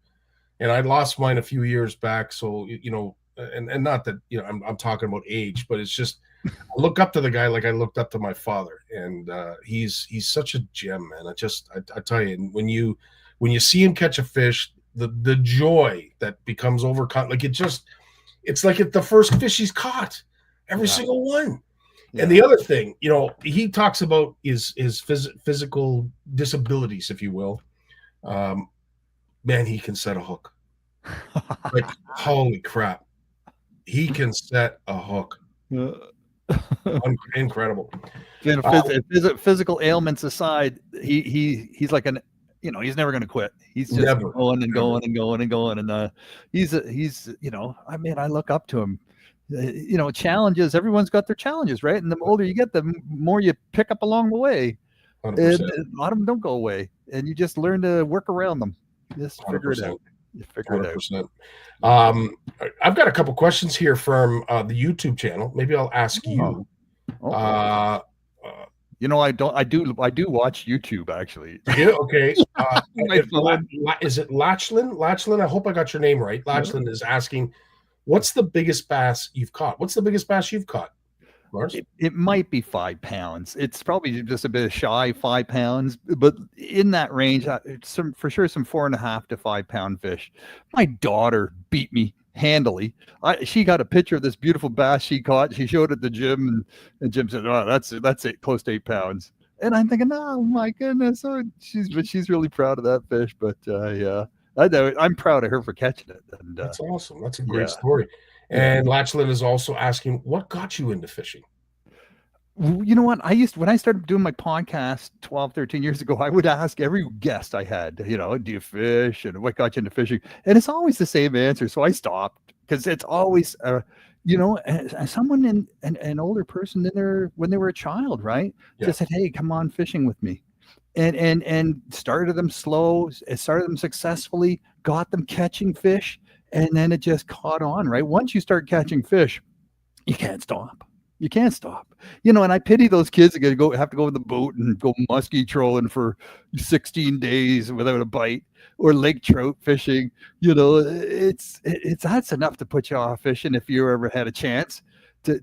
And I lost mine a few years back, so you know. And not that, you know, I'm talking about age, but it's just I look up to the guy like I looked up to my father, and he's such a gem, man. I tell you, when you see him catch a fish, the joy that becomes overcome, like it's like the first fish he's caught, every single one. Yeah. And the other thing, you know, he talks about his physical disabilities, if you will. Man, he can set a hook. Like, holy crap. He can set a hook. Incredible. You know, physical ailments aside, he's like he's never going to quit. He's just going and going and going and going. And he's you know, I mean, I look up to him. You know, challenges. Everyone's got their challenges, right? And the older you get, the more you pick up along the way. And a lot of them don't go away, and you just learn to work around them. Just figure 100%. It out. You figure it out. 100%. I've got a couple questions here from the YouTube channel. Maybe I'll ask you. You know, I do watch YouTube actually. Yeah, okay. Is it Lachlin? Lachlin, I hope I got your name right. Lachlin is asking, what's the biggest bass you've caught? What's the biggest bass you've caught, Mars? It might be 5 pounds. It's probably just a bit shy 5 pounds, but in that range, for sure some 4.5 to 5 pound fish. My daughter beat me handily. She got a picture of this beautiful bass she caught. She showed it at the gym, and Jim said, "Oh, that's it, close to 8 pounds." And I'm thinking, "Oh my goodness!" So she's really proud of that fish. But yeah, I'm proud of her for catching it. And that's awesome. That's a great story. And Lachlin is also asking, what got you into fishing? You know what? When I started doing my podcast 12, 13 years ago, I would ask every guest I had, you know, do you fish and what got you into fishing? And it's always the same answer. So I stopped because it's always, you know, someone an older person when they were a child, right? Yeah. Just said, "Hey, come on fishing with me." And started them slow, started them successfully, got them catching fish. And then it just caught on, right? Once you start catching fish, you can't stop. You can't stop. You know, and I pity those kids that have to go with the boat and go muskie trolling for 16 days without a bite, or lake trout fishing. You know, it's that's enough to put you off fishing if you ever had a chance to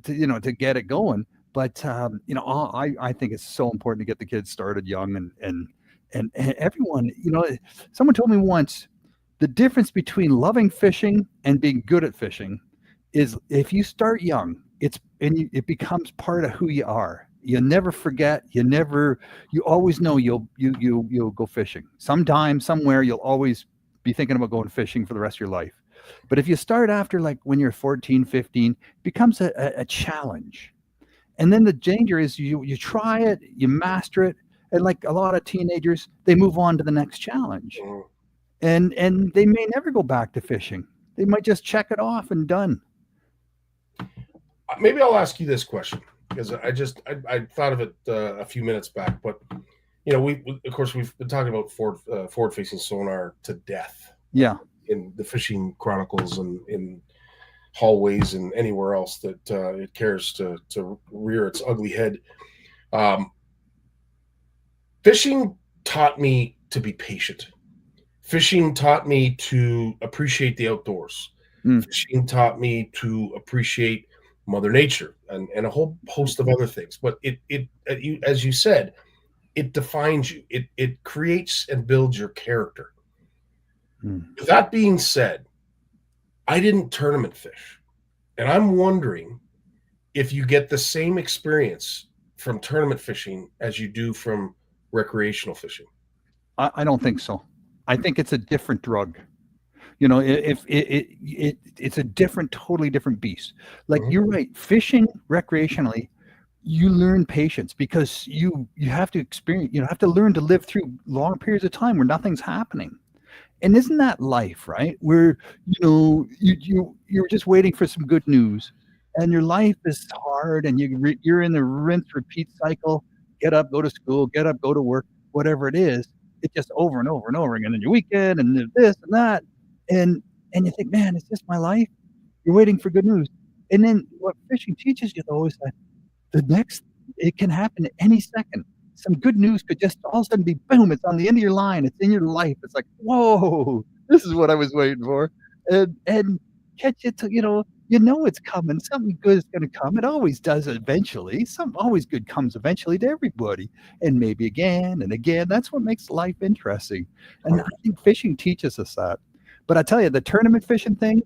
get it going. But you know, I think it's so important to get the kids started young, and everyone, you know, someone told me once, the difference between loving fishing and being good at fishing is if you start young, it becomes part of who you are. You never forget. You always know you'll go fishing. Sometime, somewhere, you'll always be thinking about going fishing for the rest of your life. But if you start after, like when you're 14, 15, it becomes a challenge. And then the danger is you try it, you master it, and like a lot of teenagers, they move on to the next challenge. And they may never go back to fishing. They might just check it off and done. Maybe I'll ask you this question, because I thought of it a few minutes back. But you know, we've been talking about forward-facing sonar to death. Yeah. In the fishing chronicles and in hallways and anywhere else that it cares to rear its ugly head. Fishing taught me to be patient. Fishing taught me to appreciate the outdoors. Fishing taught me to appreciate Mother Nature and a whole host of other things. But it as you said, it defines you. It creates and builds your character. With that being said, I didn't tournament fish, and I'm wondering if you get the same experience from tournament fishing as you do from recreational fishing. I don't think so. I think it's a different drug. You know, if it's a totally different beast. Like you're right, fishing recreationally, you learn patience because you have to experience, you have to learn to live through long periods of time where nothing's happening. And isn't that life, right? Where, you know, you're just waiting for some good news, and your life is hard, and you're in the rinse repeat cycle. Get up, go to school, get up, go to work, whatever it is. It's just over and over and over again. And your weekend and this and that. And you think, man, is this my life? You're waiting for good news. And then what fishing teaches you, though, is that it can happen at any second. Some good news could just all of a sudden be, boom, it's on the end of your line. It's in your life. It's like, whoa, this is what I was waiting for. And catch it to, you know it's coming. Something good is going to come. It always does eventually. Always good comes eventually to everybody. And maybe again and again. That's what makes life interesting. And I think fishing teaches us that. But I tell you, the tournament fishing thing,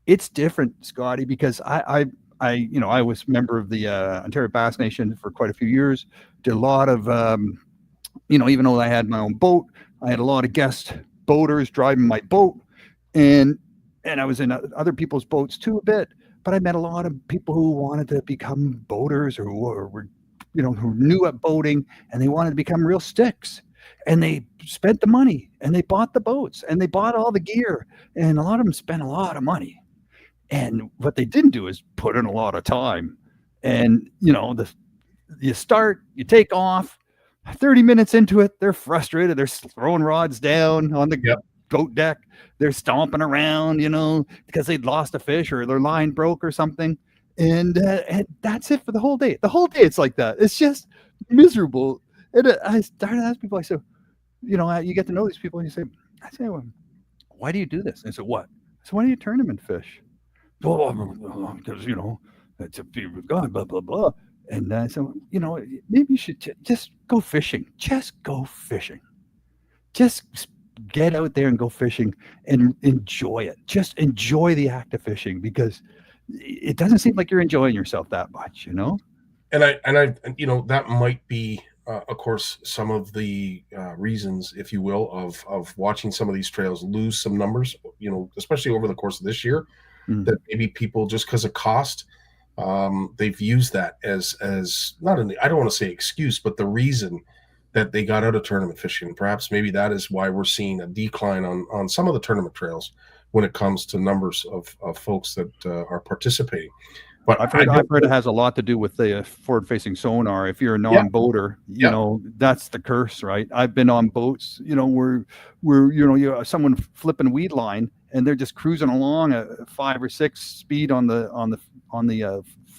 it's different, Scotty, because I was a member of the Ontario Bass Nation for quite a few years. Did a lot of, even though I had my own boat, I had a lot of guest boaters driving my boat, and I was in other people's boats too a bit. But I met a lot of people who wanted to become boaters or were, who knew at boating, and they wanted to become real sticks. And they spent the money, and they bought the boats, and they bought all the gear, and a lot of them spent a lot of money. And what they didn't do is put in a lot of time. And, you start, you take off, 30 minutes into it, they're frustrated. They're throwing rods down on the boat deck. They're stomping around, because they'd lost a fish or their line broke or something. And that's it for the whole day. The whole day it's like that. It's just miserable. And I started to ask people, I said, you get to know these people and you say, well, why do you do this? And I said, what? So why do you tournament fish? Well, because, it's a fear of God, blah, blah, blah. And I said, maybe you should just go fishing. Just go fishing. Just get out there and go fishing and enjoy it. Just enjoy the act of fishing, because it doesn't seem like you're enjoying yourself that much, And I that might be, of course, some of the reasons, if you will, of watching some of these trails lose some numbers, especially over the course of this year, that maybe people, just because of cost, they've used that as not I don't want to say excuse, but the reason that they got out of tournament fishing. Perhaps maybe that is why we're seeing a decline on some of the tournament trails when it comes to numbers of folks that are participating. But I've heard it has a lot to do with the forward-facing sonar. If you're a non-boater, that's the curse, right? I've been on boats, where you have someone flipping weed line and they're just cruising along at 5 or 6 speed on the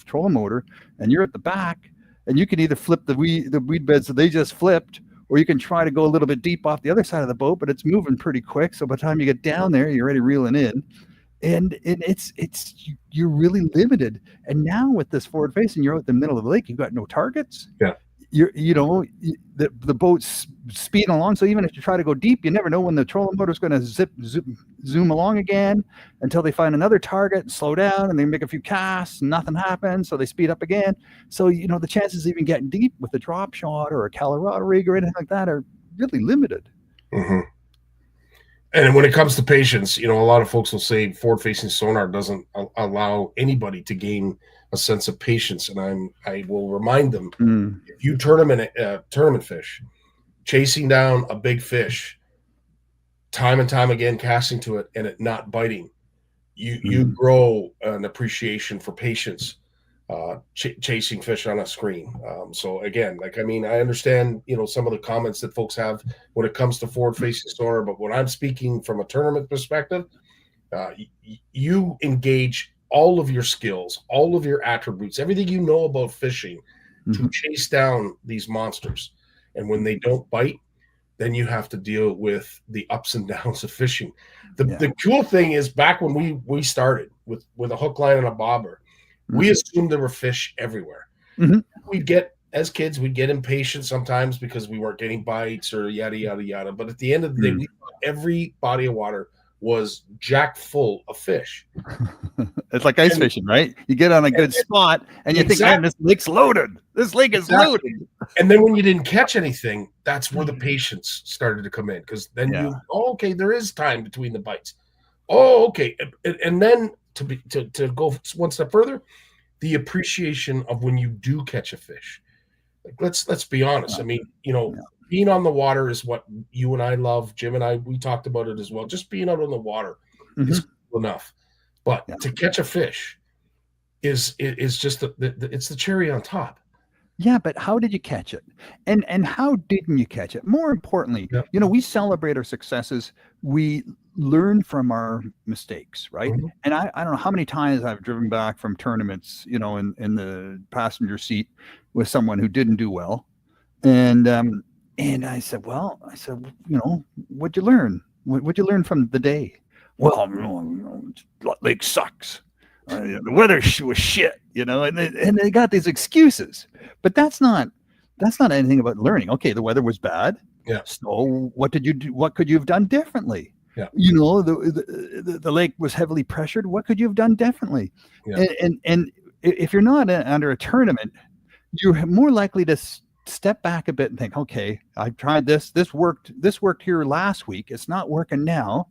trolling motor, and you're at the back, and you can either flip the weed beds that they just flipped, or you can try to go a little bit deep off the other side of the boat, but it's moving pretty quick. So by the time you get down there, you're already reeling in. And you're really limited. And now with this forward facing, you're out in the middle of the lake. You've got no targets. Yeah. The boat's speeding along. So even if you try to go deep, you never know when the trolling motor is going to zoom along again until they find another target and slow down, and they make a few casts and nothing happens. So they speed up again. So, the chances of even getting deep with a drop shot or a Colorado rig or anything like that are really limited. Mm-hmm. And when it comes to patience, a lot of folks will say forward-facing sonar doesn't allow anybody to gain a sense of patience. And I will remind them, if you tournament fish, chasing down a big fish, time and time again, casting to it and it not biting, you grow an appreciation for patience. Chasing fish on a screen. So again, I understand, some of the comments that folks have when it comes to forward-facing sonar, but when I'm speaking from a tournament perspective, you engage all of your skills, all of your attributes, everything you know about fishing to chase down these monsters. And when they don't bite, then you have to deal with the ups and downs of fishing. The cool thing is, back when we started with a hook, line, and a bobber, we assumed there were fish everywhere. We'd get impatient sometimes because we weren't getting bites or yada, yada, yada. But at the end of the day, we thought every body of water was jack full of fish. It's like ice fishing, right? You get on a good spot and you think, man, this lake's loaded. This lake is loaded. And then when you didn't catch anything, that's where the patience started to come in. Because then there is time between the bites. Oh, okay. And then to go one step further, the appreciation of when you do catch a fish. Like, let's be honest. Being on the water is what you and I love. Jim and I, we talked about it as well. Just being out on the water is cool enough. But to catch a fish is just it's the cherry on top. Yeah, but how did you catch it? And how didn't you catch it? More importantly, we celebrate our successes. We learn from our mistakes, right? And I don't know how many times I've driven back from tournaments, in the passenger seat with someone who didn't do well. And I said, what'd you learn? What'd you learn from the day? Well, lake sucks. The weather was shit, and they got these excuses. But that's not anything about learning. Okay, the weather was bad. Yeah. So what did you do? What could you have done differently? Yeah. The lake was heavily pressured. What could you have done differently? Yeah. And if you're not under a tournament, you're more likely to step back a bit and think, okay, I tried this. This worked here last week. It's not working now.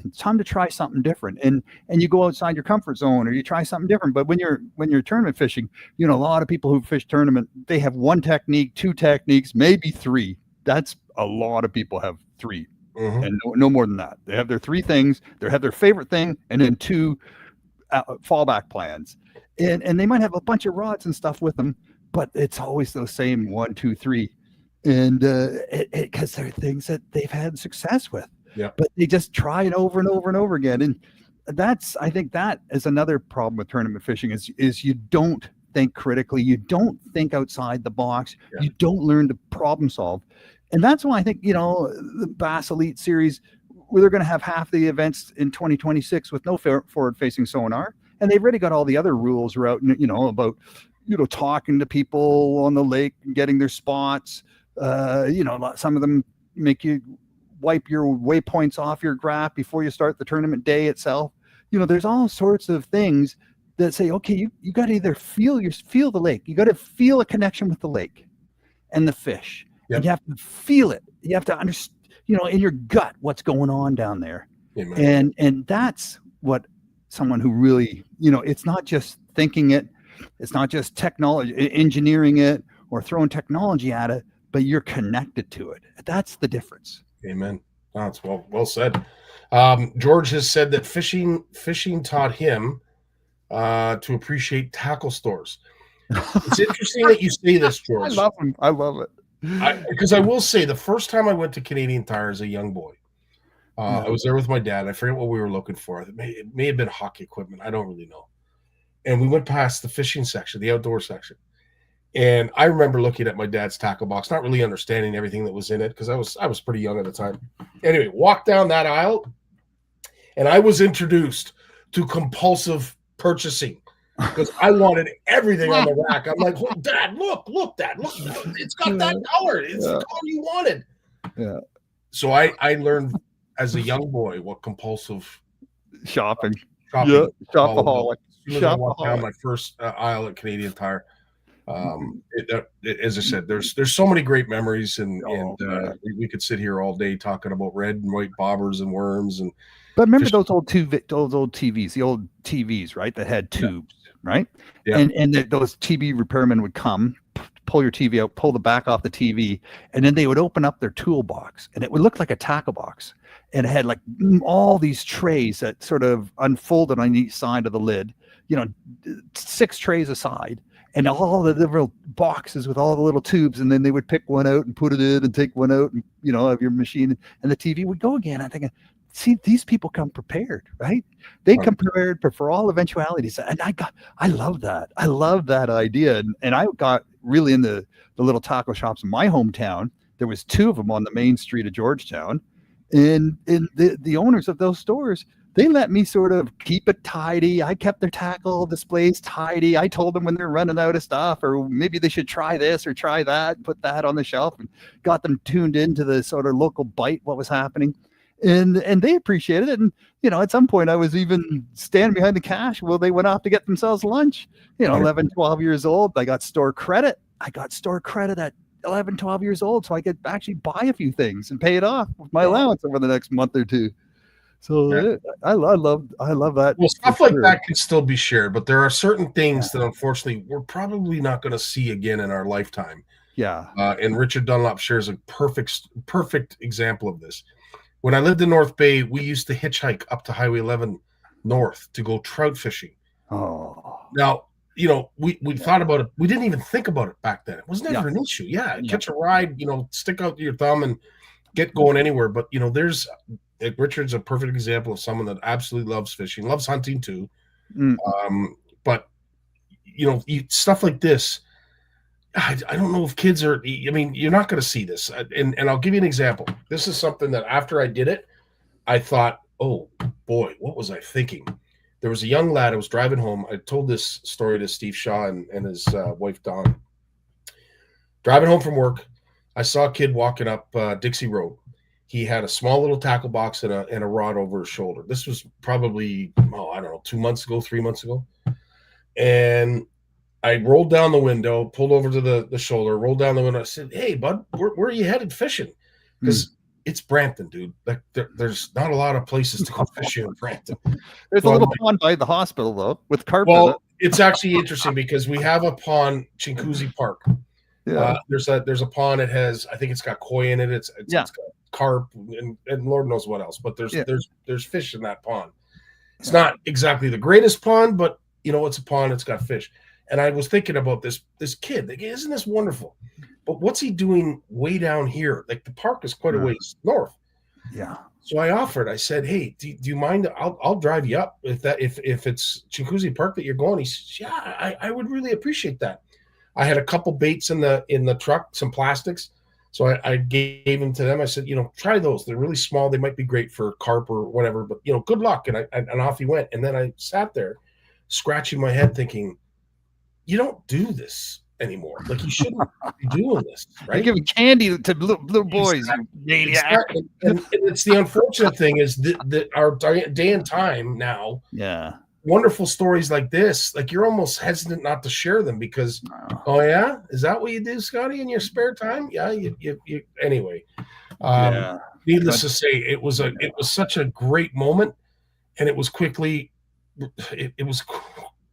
It's time to try something different. And you go outside your comfort zone, or you try something different. But when you're tournament fishing, a lot of people who fish tournament, they have one technique, two techniques, maybe three. That's a lot of people have three. And no more than that. They have their three things. They have their favorite thing, and then two fallback plans. And they might have a bunch of rods and stuff with them, but it's always those same 1, 2, 3. And because they're things that they've had success with. Yeah. But they just try it over and over and over again. And I think that is another problem with tournament fishing is you don't think critically. You don't think outside the box. Yeah. You don't learn to problem solve. And that's why I think, the Bass Elite Series, where they're going to have half the events in 2026 with no forward-facing sonar. And they've already got all the other rules about, talking to people on the lake and getting their spots. Some of them make you wipe your waypoints off your graph before you start the tournament day itself. There's all sorts of things that say, okay, you got to either feel the lake. You got to feel a connection with the lake and the fish. Yep. And you have to feel it. You have to understand, in your gut, what's going on down there. Amen. And that's what someone who really, it's not just thinking it, it's not just technology, engineering it or throwing technology at it, but you're connected to it. That's the difference. Amen. That's well said. George has said that fishing taught him to appreciate tackle stores. It's interesting that you say this, George. I love it. Because I will say, the first time I went to Canadian Tire as a young boy, I was there with my dad. I forget what we were looking for. It may have been hockey equipment. I don't really know. And we went past the fishing section, the outdoor section. And I remember looking at my dad's tackle box, not really understanding everything that was in it because I was pretty young at the time. Anyway, walked down that aisle, and I was introduced to compulsive purchasing because I wanted everything on the rack. I'm like, oh, Dad, look, Dad, look, it's got that color. It's the color you wanted. Yeah. So I learned as a young boy what compulsive shopping. Yeah, shopaholic. As soon as I walked down my first aisle at Canadian Tire, as I said, there's so many great memories, and we could sit here all day talking about red and white bobbers and worms. But remember those old TVs, the old TVs, right? That had tubes, right? Yeah. And those TV repairmen would come, pull your TV out, pull the back off the TV, and then they would open up their toolbox, and it would look like a tackle box. And it had like all these trays that sort of unfolded on each side of the lid, 6 trays aside, and all the little boxes with all the little tubes. And then they would pick one out and put it in and take one out and, of your machine, and the TV would go again. I'm thinking, see, these people come prepared, right? They come prepared for all eventualities. And I love that. I love that idea. And I got really into the little tackle shops in my hometown. There was 2 of them on the main street of Georgetown. And the owners of those stores, they let me sort of keep it tidy. I kept their tackle displays tidy. I told them when they're running out of stuff, or maybe they should try this or try that, put that on the shelf, and got them tuned into the sort of local bite, what was happening. And they appreciated it. And, at some point I was even standing behind the cash while they went off to get themselves lunch, 11, 12 years old. I got store credit. At 11, 12 years old, so I could actually buy a few things and pay it off with my allowance over the next month or two. So I love that. Well, stuff like that can still be shared, but there are certain things that unfortunately we're probably not going to see again in our lifetime. Yeah. And Richard Dunlop shares a perfect example of this. When I lived in North Bay, we used to hitchhike up to Highway 11 North to go trout fishing. Oh. Now, we thought about it. We didn't even think about it back then. It was never an issue. Yeah, catch a ride, stick out your thumb and get going anywhere. But, Richard's a perfect example of someone that absolutely loves fishing, loves hunting too. But, stuff like this, I don't know if kids are, you're not going to see this. And I'll give you an example. This is something that after I did it, I thought, oh, boy, what was I thinking? There was a young lad. I was driving home. I told this story to Steve Shaw and his wife, Dawn. Driving home from work, I saw a kid walking up Dixie Road. He had a small little tackle box and a rod over his shoulder. This was probably, 2 months ago, 3 months ago. And I rolled down the window, pulled over to the shoulder, rolled down the window. I said, hey, bud, where are you headed fishing? Because it's Brampton, dude. Like there's not a lot of places to go fishing in Brampton. There's a little pond by the hospital though, with carp. Well, it's actually interesting because we have a pond, Chinguacousy Park. Yeah. There's a pond. It has, I think it's got koi in it. It's got carp and Lord knows what else. But there's fish in that pond. It's not exactly the greatest pond, but it's a pond. It's got fish. And I was thinking about this kid. Like, isn't this wonderful? But what's he doing way down here? Like the park is quite a ways north. Yeah. So I offered. I said, "Hey, do you mind? I'll drive you up if it's Chinguacousy Park that you're going." He says, "Yeah, I would really appreciate that." I had a couple baits in the truck, some plastics. So I gave them to them. I said, try those. They're really small. They might be great for carp or whatever, but good luck. And off he went. And then I sat there scratching my head thinking, you don't do this anymore. Like, you shouldn't be doing this, right? You're giving candy to little boys, you maniac. And it's the unfortunate thing is that our day and time now, wonderful stories like this, like, you're almost hesitant not to share them because, oh yeah, is that what you do, Scotty, in your spare time? Yeah, you anyway. Needless to say, it was such a great moment, and it was quickly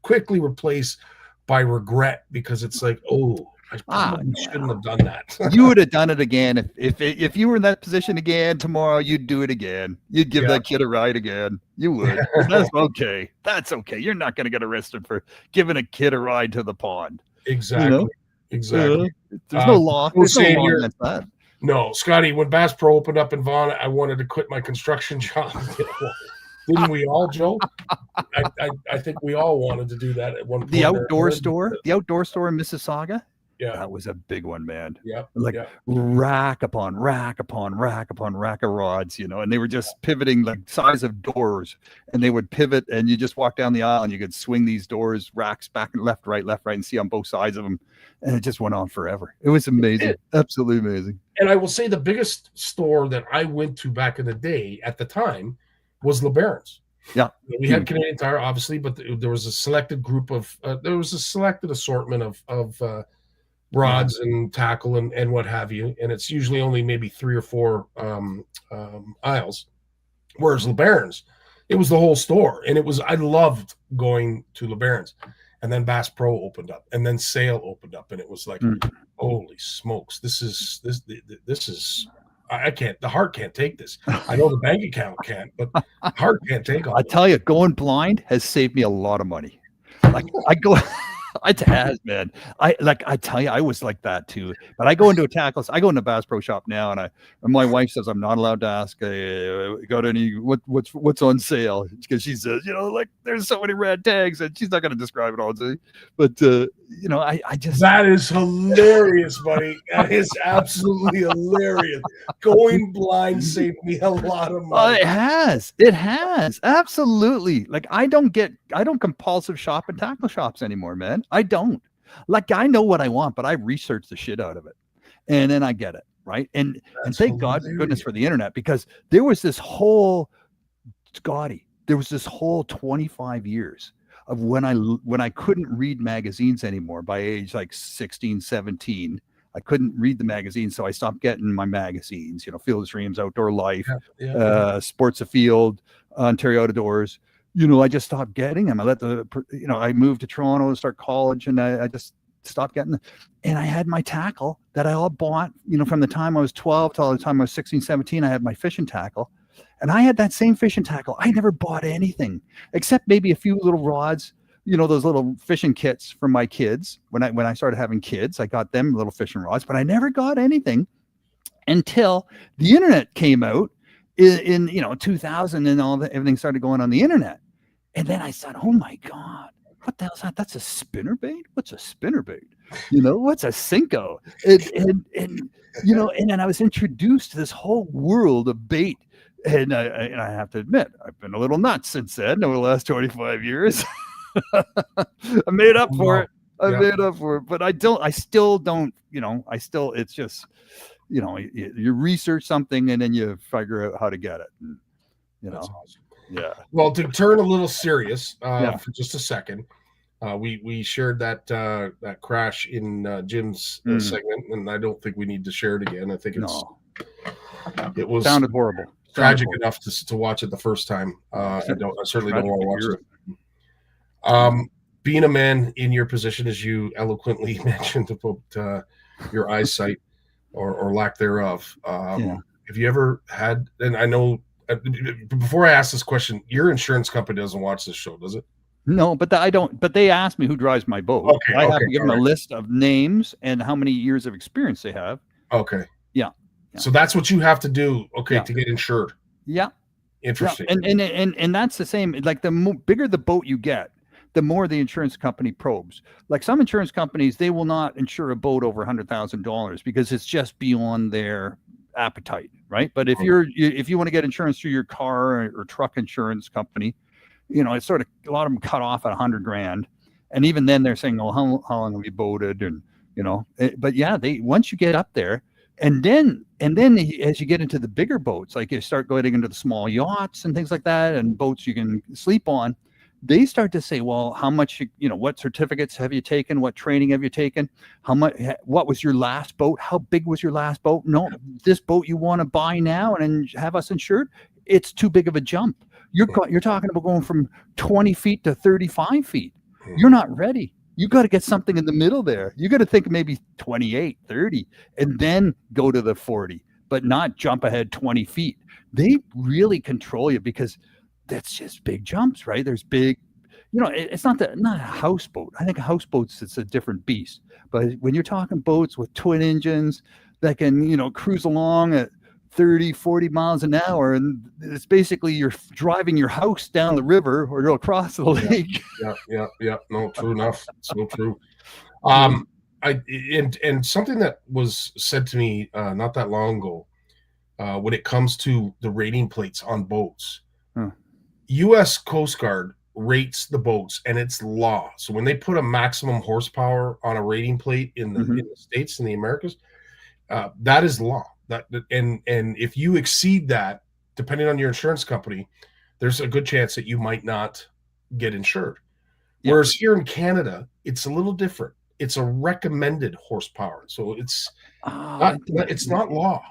replaced by regret, because it's like, oh, I probably shouldn't have done that. You would have done it again if you were in that position again tomorrow. You'd do it again. You'd give that kid a ride again. You would. That's okay. That's okay. You're not going to get arrested for giving a kid a ride to the pond. Exactly. Exactly. There's no law. There's no law against that. No, Scotty. When Bass Pro opened up in Vaughan, I wanted to quit my construction job. Didn't we all, Joe? I think we all wanted to do that at one point. The outdoor store in Mississauga. Yeah, that was a big one, man. Yeah, rack upon rack upon rack upon rack of rods, and they were just pivoting like size of doors, and they would pivot, and you just walk down the aisle, and you could swing these doors, racks back and left, right, and see on both sides of them, and it just went on forever. It was amazing, absolutely amazing. And I will say the biggest store that I went to back in the day at the time was LeBaron's. Yeah, we had Canadian Tire, obviously, but there was a selected group of there was a selected assortment of rods and tackle and what have you, and it's usually only maybe 3 or 4 aisles. Whereas LeBaron's, it was the whole store, and I loved going to LeBaron's. And then Bass Pro opened up, and then Sale opened up, and it was like, holy smokes, this is. I can't. The heart can't take this. I know the bank account can't, but the heart can't take all. I tell you, going blind has saved me a lot of money. Like, I go. It has, man. I tell you, I was like that too. But I go into I go into Bass Pro Shop now, and my wife says I'm not allowed to ask, got any what's on sale, because she says, like, there's so many red tags, and she's not going to describe it all to me. But I just, that is hilarious, buddy. That is absolutely hilarious. Going blind saved me a lot of money. It has absolutely. Like, I don't compulsive shop in tackle shops anymore, man. I don't. Like, I know what I want, but I research the shit out of it, and then I get it, right? And thank goodness for the internet, because there was this whole 25 years of when I couldn't read magazines anymore by age like 16, 17. I couldn't read the magazines, so I stopped getting my magazines, Field of Streams, Outdoor Life, Sports Afield, Ontario Outdoors. I just stopped getting them. I moved to Toronto to start college, and I just stopped getting them. And I had my tackle that I all bought, from the time I was 12 till the time I was 16, 17, I had my fishing tackle. And I had that same fishing tackle. I never bought anything except maybe a few little rods, those little fishing kits for my kids. When I started having kids, I got them little fishing rods, but I never got anything until the internet came out in 2000, and everything started going on the internet. And then I thought, oh my God, what the hell is that? That's a spinnerbait? What's a spinnerbait? What's a Cinco? And then I was introduced to this whole world of bait. And I have to admit, I've been a little nuts since then over the last 25 years. I made up for it. Made up for it. But it's just, you research something, and then you figure out how to get it. And, That's awesome. Yeah. Well, to turn a little serious for just a second, we shared that crash in Jim's segment, and I don't think we need to share it again. I think it was sounded horrible. Tragic enough to watch it the first time. I certainly don't want to watch it. Being a man in your position, as you eloquently mentioned about your eyesight or lack thereof, have you ever had? And I know. Before I ask this question, your insurance company doesn't watch this show, does it? No, but I don't. But they asked me who drives my boat. Okay, I have to give them a list of names and how many years of experience they have. Okay. Yeah. So that's what you have to do. Okay, to get insured. Yeah. Interesting. Yeah. And that's the same. Like the bigger the boat you get, the more the insurance company probes. Like some insurance companies, they will not insure a boat over $100,000 because it's just beyond their appetite, right? But if you want to get insurance through your car or truck insurance company, it's sort of a lot of them cut off at 100 grand, and even then they're saying, "Oh, how long have you boated?" And but yeah, once you get up there, and then as you get into the bigger boats, like you start going into the small yachts and things like that, and boats you can sleep on. They start to say, well, how much, what certificates have you taken? What training have you taken? How much, what was your last boat? How big was your last boat? No, this boat you want to buy now and have us insured, it's too big of a jump. You're talking about going from 20 feet to 35 feet. You're not ready. You got to get something in the middle there. You got to think maybe 28, 30, and then go to the 40, but not jump ahead 20 feet. They really control you because that's just big jumps, right? There's big, it's not a houseboat. I think houseboats, it's a different beast. But when you're talking boats with twin engines that can, cruise along at 30, 40 miles an hour, and it's basically you're driving your house down the river or across the lake. Yeah. No, true enough. So true. And something that was said to me not that long ago, when it comes to the rating plates on boats. U.S. Coast Guard rates the boats, and it's law. So when they put a maximum horsepower on a rating plate in the States, in the Americas, that is law. And if you exceed that, depending on your insurance company, there's a good chance that you might not get insured. Whereas here in Canada, it's a little different. It's a recommended horsepower, so it's not law.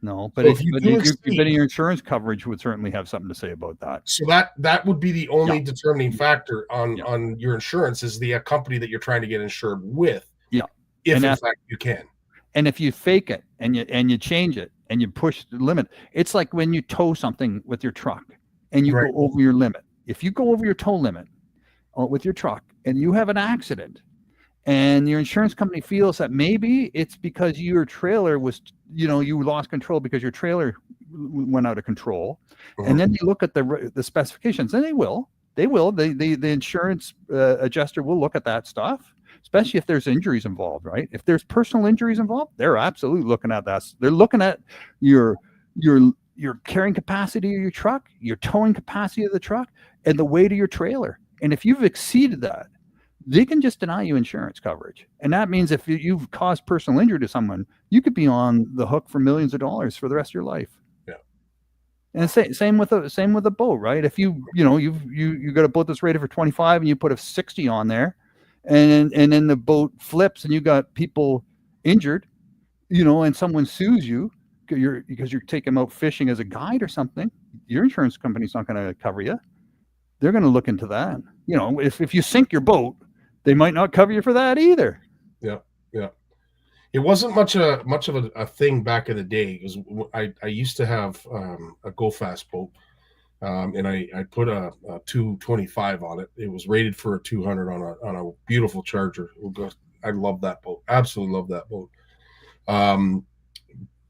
No, but so if your insurance coverage would certainly have something to say about that. So that would be the only determining factor on your insurance is the company that you're trying to get insured with. Yeah, if in fact you can. And if you fake it and you change it and you push the limit, it's like when you tow something with your truck and you go over your limit. If you go over your tow limit with your truck and you have an accident, and your insurance company feels that maybe it's because your trailer was, you lost control because your trailer went out of control, and then you look at the specifications, and they will. The insurance adjuster will look at that stuff, especially if there's injuries involved, right? If there's personal injuries involved, they're absolutely looking at that. They're looking at your carrying capacity of your truck, your towing capacity of the truck, and the weight of your trailer. And if you've exceeded that, they can just deny you insurance coverage. And that means if you've caused personal injury to someone, you could be on the hook for millions of dollars for the rest of your life. Yeah. And same with a boat, right? If you got a boat that's rated for 25 and you put a 60 on there, and then the boat flips and you got people injured, and someone sues you because you're taking them out fishing as a guide or something, your insurance company's not going to cover you. They're going to look into that. If you sink your boat, they might not cover you for that either. Yeah. It wasn't much of a thing back in the day because I used to have a Go Fast boat, and I put a 225 on it. It was rated for a 200 on a beautiful Charger. I love that boat. Absolutely love that boat.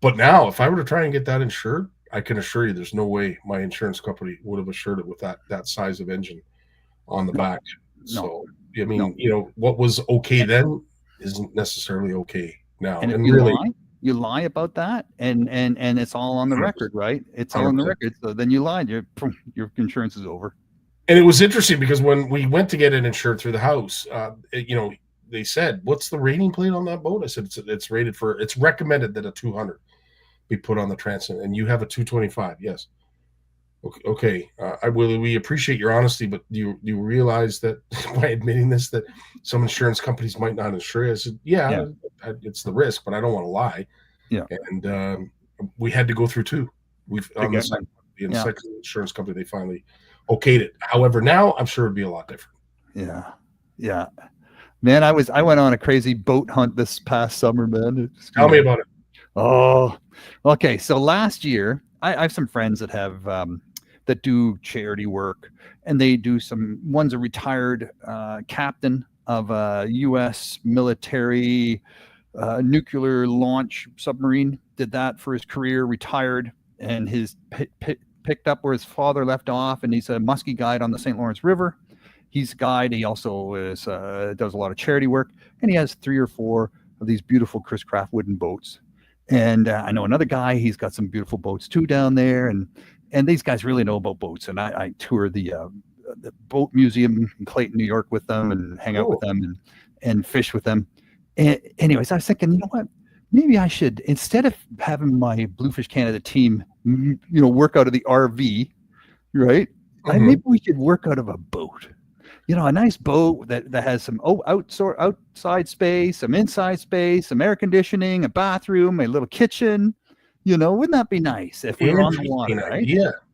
But now, if I were to try and get that insured, I can assure you there's no way my insurance company would have assured it with that size of engine on the back. So, I mean, what was okay then isn't necessarily okay now. And if you lie about that, and it's all on the record, right? It's all on the record. So then you lied. Your insurance is over. And it was interesting because when we went to get it insured through the house, they said, "What's the rating plate on that boat?" I said, "It's rated for. It's recommended that a 200 be put on the transom, and you have a 225." Yes. Okay. We appreciate your honesty, but do you realize that by admitting this, that some insurance companies might not insure you? I said, yeah. It's the risk, but I don't want to lie. Yeah. And we had to go through two. On the second insurance company, they finally okayed it. However, now I'm sure it'd be a lot different. Yeah. Man, I went on a crazy boat hunt this past summer, man. Tell me about it. Oh, okay. So last year, I have some friends that have that do charity work, and they do one's a retired captain of a U.S. military nuclear launch submarine, did that for his career, retired, and his picked up where his father left off, and he's a muskie guide on the St. Lawrence River. He's a guide. He also is does a lot of charity work, and he has 3 or 4 of these beautiful Chris Craft wooden boats. And I know another guy. He's got some beautiful boats too down there, and these guys really know about boats. And I tour the boat museum in Clayton, New York, with them, and hang out with them and fish with them. And anyways, I was thinking, you know what? Maybe I should, instead of having my Bluefish Canada team, work out of the RV, right? Maybe we could work out of a boat. A nice boat that has some outside space, some inside space, some air conditioning, a bathroom, a little kitchen. Wouldn't that be nice if we were on the water, right?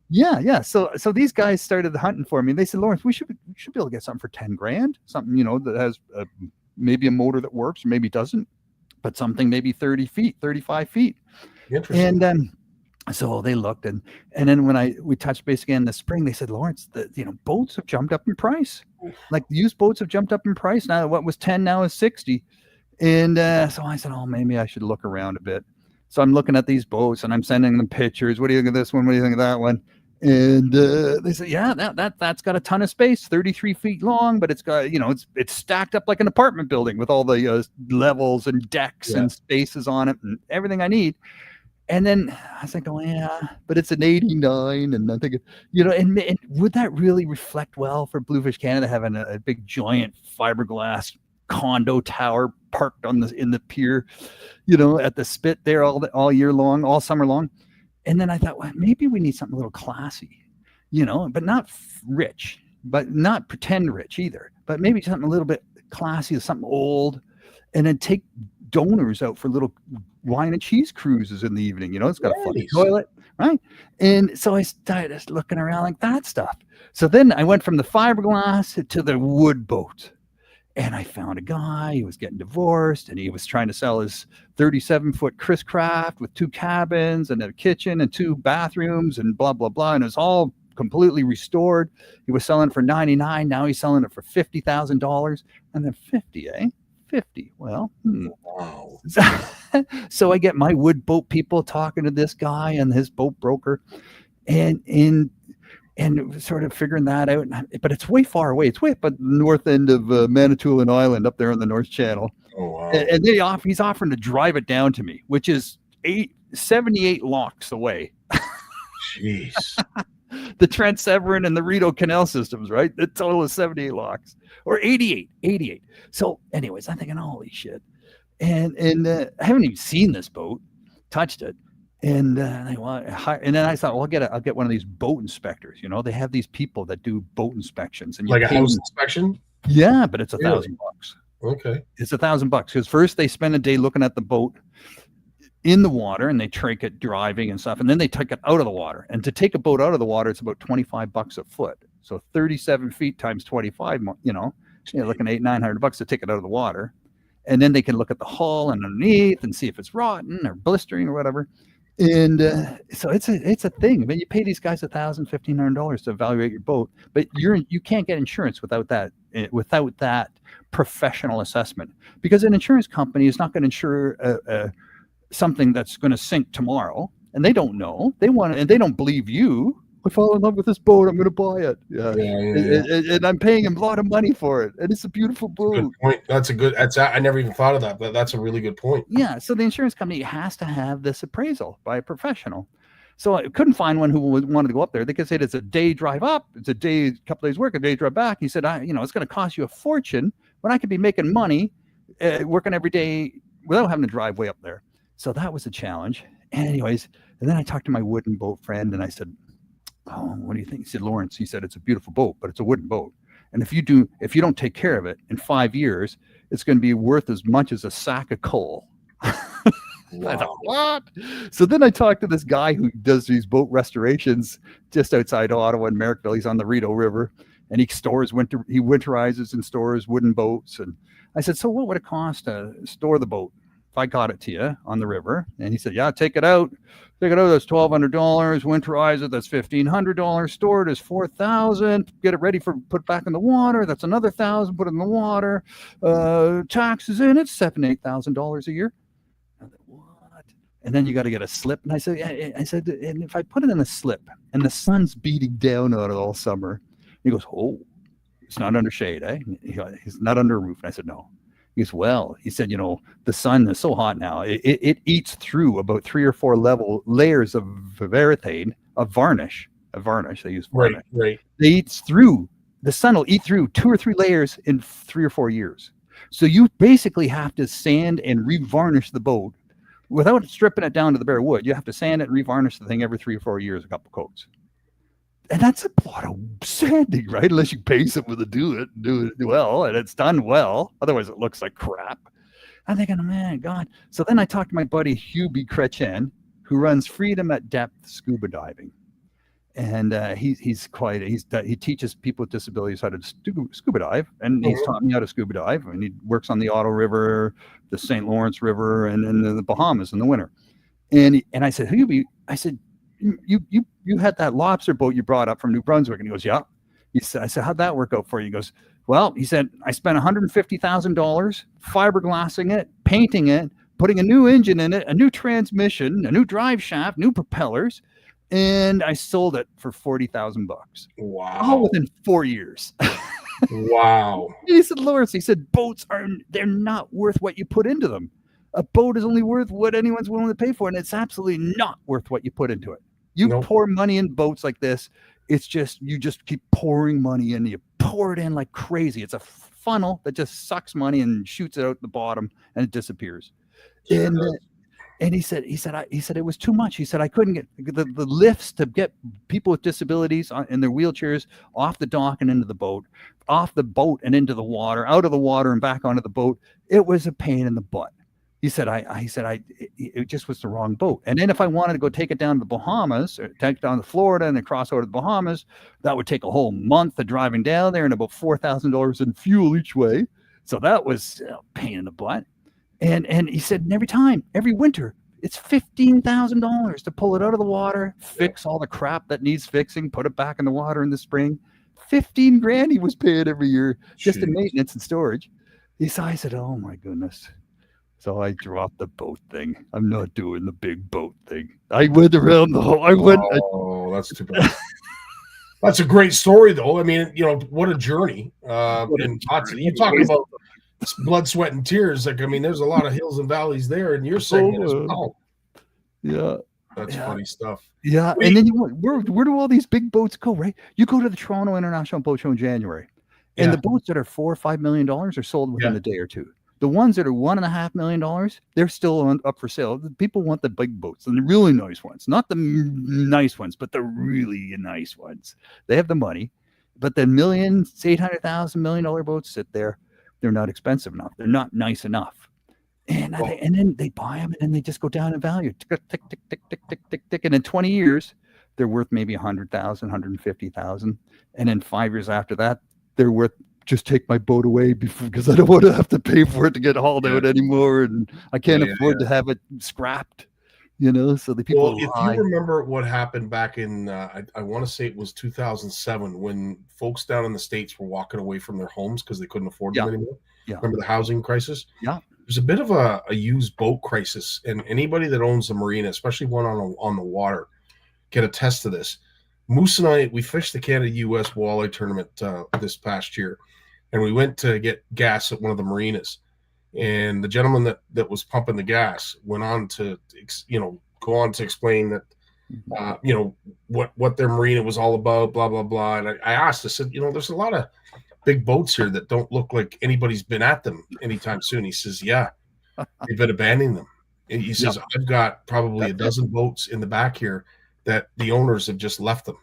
Yeah. So these guys started hunting for me. They said, Lawrence, we should be able to get something for $10,000, something that has maybe a motor that works, or maybe doesn't, but something maybe 30 feet, 35 feet. Interesting. And so they looked, and then when we touched base again this spring, they said, Lawrence, boats have jumped up in price. Like used boats have jumped up in price. Now what was 10 now is 60. And so I said, maybe I should look around a bit. So I'm looking at these boats and I'm sending them pictures. What do you think of this one? What do you think of that one? And they said, yeah, that's got a ton of space, 33 feet long, but it's got, it's stacked up like an apartment building with all the levels and decks and spaces on it and everything I need. And then I was like, but it's an 89. And I'm thinking, and would that really reflect well for Bluefish Canada having a big giant fiberglass condo tower parked in the pier, at the spit there all year long, all summer long? And then I thought, well, maybe we need something a little classy, but not rich, but not pretend rich either, but maybe something a little bit classy, something old, and then take donors out for little wine and cheese cruises in the evening. It's got a funny toilet, right? And so I started looking around like that stuff. So then I went from the fiberglass to the wood boat. And I found a guy who was getting divorced, and he was trying to sell his 37-foot Chris Craft with 2 cabins and a kitchen and 2 bathrooms and blah, blah, blah. And it was all completely restored. He was selling it for $99,000. Now he's selling it for $50,000. And then 50, eh? 50. Well, wow. So I get my wood boat people talking to this guy and his boat broker, and sort of figuring that out. But it's way far away. It's way up at the north end of Manitoulin Island, up there on the North Channel. Oh, wow. And he's offering to drive it down to me, which is 78 locks away. Jeez. The Trent Severn and the Rideau Canal systems, right? The total is 78 locks, or 88. So anyways, I'm thinking, holy shit. And I haven't even seen this boat, touched it. And then I thought, well, I'll get one of these boat inspectors. They have these people that do boat inspections, and like a house inspection. Yeah, but it's $1,000. Okay, it's $1,000 because first they spend a day looking at the boat in the water, and they take it driving and stuff, and then they take it out of the water. And to take a boat out of the water, it's about $25 a foot. So 37 feet times 25. You're looking at $800-900 to take it out of the water, and then they can look at the hull and underneath and see if it's rotten or blistering or whatever. And so it's a thing. I mean, you pay these guys $1,000-1,500 to evaluate your boat, but you can't get insurance without that professional assessment, because an insurance company is not going to insure something that's going to sink tomorrow, and they don't know. And they don't believe you. I fall in love with this boat, I'm going to buy it. And I'm paying him a lot of money for it, and it's a beautiful boat. Good point. I never even thought of that, but that's a really good point. Yeah, so the insurance company has to have this appraisal by a professional. So I couldn't find one who wanted to go up there. They could say it's a day drive up, it's a couple days work, a day drive back. He said, it's going to cost you a fortune, but I could be making money working every day without having to drive way up there. So that was a challenge. Anyways, and then I talked to my wooden boat friend, and I said, oh, what do you think? He said, Lawrence, he said, it's a beautiful boat, but it's a wooden boat. And if you don't take care of it in 5 years, it's going to be worth as much as a sack of coal. Wow. I thought, what? So then I talked to this guy who does these boat restorations just outside Ottawa and Merrickville. He's on the Rideau River, and he winterizes and stores wooden boats. And I said, so what would it cost to store the boat if I got it to you on the river? And he said, yeah, take it out. That's $1,200. Winterize it. That's $1,500. Store it is $4,000. Get it ready for put back in the water. That's another $1,000. Put it in the water. Taxes in it, $7,000-8,000 a year. I thought, what? And then you got to get a slip. And I said, and if I put it in a slip and the sun's beating down on it all summer, he goes, oh, it's not under shade, eh? He's not under a roof. And I said, no. He goes, well, he said, the sun is so hot now. It eats through about 3 or 4 layers of varethane, of varnish. They use varnish. Right. The sun will eat through 2 or 3 layers in 3 or 4 years. So you basically have to sand and revarnish the boat without stripping it down to the bare wood. You have to sand it and revarnish the thing every 3 or 4 years, a couple coats. And that's a lot of sanding, right? Unless you pay someone to do it well, and it's done well. Otherwise, it looks like crap. I'm thinking, man, God. So then I talked to my buddy Hubie Kretchen, who runs Freedom at Depth Scuba Diving. And he teaches people with disabilities how to scuba dive, and he's taught me how to scuba dive. And he works on the Otto River, the St. Lawrence River, and in the Bahamas in the winter. And I said, Hubie, you had that lobster boat you brought up from New Brunswick, and he goes, yeah. I said, how'd that work out for you? He goes, well, he said, I spent $150,000 fiberglassing it, painting it, putting a new engine in it, a new transmission, a new drive shaft, new propellers. And I sold it for $40,000. Wow! All within 4 years. Wow! He said, Lawrence, he said, boats they're not worth what you put into them. A boat is only worth what anyone's willing to pay for, and it's absolutely not worth what you put into it. You pour money in boats like this, it's just you just keep pouring money in. You pour it in like crazy. It's a funnel that just sucks money and shoots it out the bottom, and it disappears. Sure. And he said it was too much. He said I couldn't get the lifts to get people with disabilities in their wheelchairs off the dock and into the boat, off the boat and into the water, out of the water and back onto the boat. It was a pain in the butt. He said it just was the wrong boat. And then if I wanted to go take it down to the Bahamas or take it down to Florida and then cross over to the Bahamas, that would take a whole month of driving down there and about $4,000 in fuel each way. So that was a pain in the butt. And he said, every winter, it's $15,000 to pull it out of the water, fix all the crap that needs fixing, put it back in the water in the spring. $15,000 he was paying every year just in maintenance and storage. I said, oh my goodness. So I dropped the boat thing. I'm not doing the big boat thing. I went around the whole. Oh, that's too bad. That's a great story, though. I mean, what a journey. You talk about blood, sweat, and tears. Like, I mean, there's a lot of hills and valleys there in your segment as well. Yeah. That's funny stuff. Yeah. And then where do all these big boats go, right? You go to the Toronto International Boat Show in January, and the boats that are $4 or $5 million are sold within a day or two. The ones that are $1.5 million, they're still up for sale. People want the big boats and the really nice ones, not the nice ones, but the really nice ones. They have the money, but the $800,000 $1 million boats sit there. They're not expensive enough. They're not nice enough. And then they buy them and then they just go down in value. Tick, tick, tick, tick, tick, tick, tick, tick. And in 20 years, they're worth maybe $100,000, $150,000. And then 5 years after that, they're worth, just take my boat away because I don't want to have to pay for it to get hauled out anymore. And I can't afford to have it scrapped, so the people. Well, if you remember what happened back in, I want to say it was 2007 when folks down in the States were walking away from their homes because they couldn't afford them anymore. Yeah. Remember the housing crisis? Yeah. There's a bit of a used boat crisis, and anybody that owns a marina, especially one on the water, can attest to this. Moose and I, we fished the Canada-US walleye tournament this past year, and we went to get gas at one of the marinas. And the gentleman that was pumping the gas went on to, explain that, what their marina was all about, blah, blah, blah. And I asked, I said, there's a lot of big boats here that don't look like anybody's been at them anytime soon. He says, yeah, they've been abandoning them. And he says, I've got probably a dozen boats in the back here that the owners have just left them.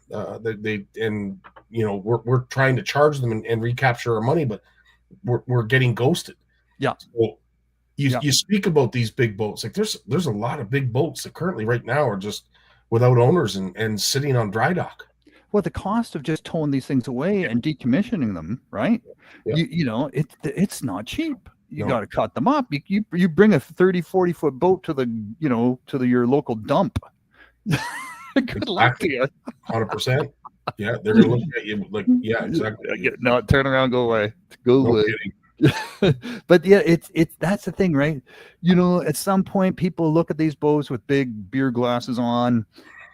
We're trying to charge them and recapture our money, but we're getting ghosted. Yeah. So you speak about these big boats. Like there's a lot of big boats that currently right now are just without owners and sitting on dry dock. Well, the cost of just towing these things away and decommissioning them, right? Yeah. It's not cheap. You got to cut them up. You bring a 30-40 foot boat to your local dump. Good luck to you. 100%. Yeah, they're gonna look at you like, yeah, exactly. No, turn around, go away. Go away. Kidding. But yeah, it's that's the thing, right? You know, at some point, people look at these boats with big beer glasses on,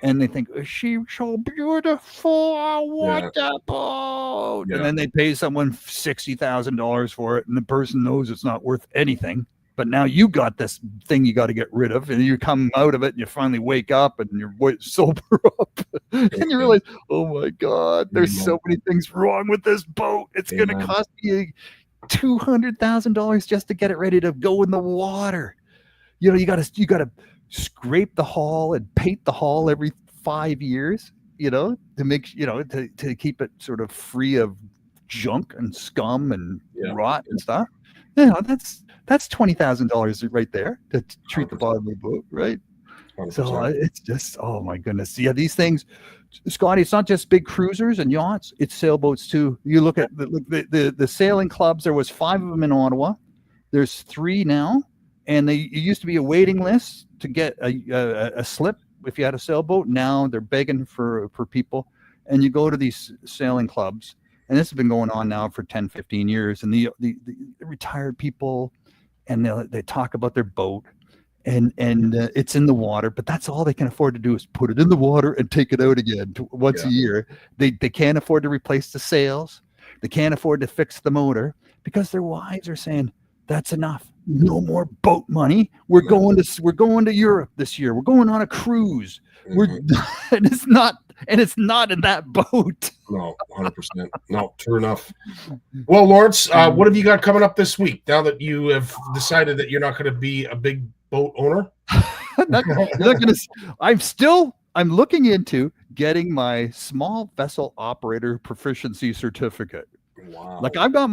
and they think, "Is she so beautiful? I want that boat." And then they pay someone $60,000 for it, and the person knows it's not worth anything. But now you got this thing you got to get rid of, and you come out of it, and you finally wake up, and you're sober up, and you realize, oh my God, there's so many things wrong with this boat. It's going to cost you $200,000 just to get it ready to go in the water. You know, you got to scrape the hull and paint the hull every 5 years. You know, to make to keep it sort of free of junk and scum and rot and stuff. You know, that's $20,000 right there to treat the bottom of the boat, right? 100%. So it's just, oh my goodness. Yeah, these things, Scotty, it's not just big cruisers and yachts, it's sailboats too. You look at the sailing clubs, there was 5 of them in Ottawa. There's 3 now, and it used to be a waiting list to get a slip if you had a sailboat. Now they're begging for people, and you go to these sailing clubs, and this has been going on now for 10, 15 years, and the retired people, and they talk about their boat, and it's in the water, but that's all they can afford to do is put it in the water and take it out again once a year. They can't afford to replace the sails. They can't afford to fix the motor because their wives are saying, that's enough. No more boat money. We're going to Europe this year. We're going on a cruise. And it's not in that boat. No, 100%. No, true enough. Well, Lawrence, what have you got coming up this week now that you have decided that you're not going to be a big boat owner? I'm looking into getting my small vessel operator proficiency certificate. Wow. Like I got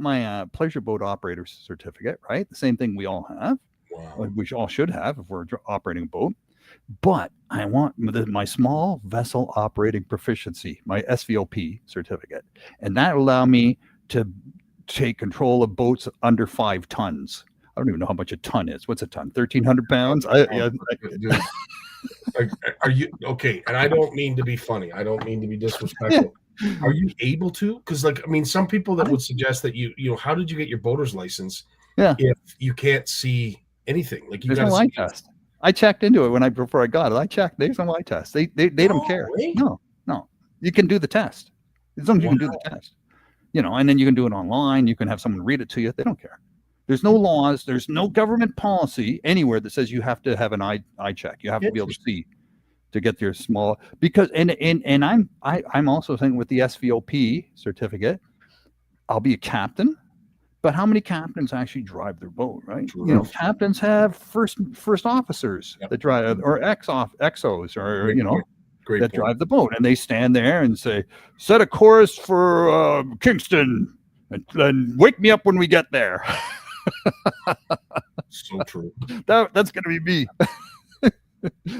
my pleasure boat operator certificate, right? The same thing we all have. Wow. We all should have if we're operating a boat. But I want my small vessel operating proficiency, my SVOP certificate, and that will allow me to take control of boats under 5 tons. I don't even know how much a ton is. What's a ton? 1,300 pounds? Are you okay? And I don't mean to be funny. I don't mean to be disrespectful. Yeah. Are you able to? Because, like, I mean, some people that would suggest that how did you get your boater's license? Yeah. If you can't see anything, like there's no eye test. I checked into it before I got it. I checked. There's no eye test. They don't care. Really? No. You can do the test as long as you can do the test. You know, and then you can do it online. You can have someone read it to you. They don't care. There's no laws. There's no government policy anywhere that says you have to have an eye check. You have to be able to see to get your small, because and I'm also thinking with the SVOP certificate, I'll be a captain. But how many captains actually drive their boat, right? True. You know, captains have first officers that drive, or XOs, or that drive the boat, and they stand there and say, "Set a course for Kingston, and wake me up when we get there." So true. That's gonna be me.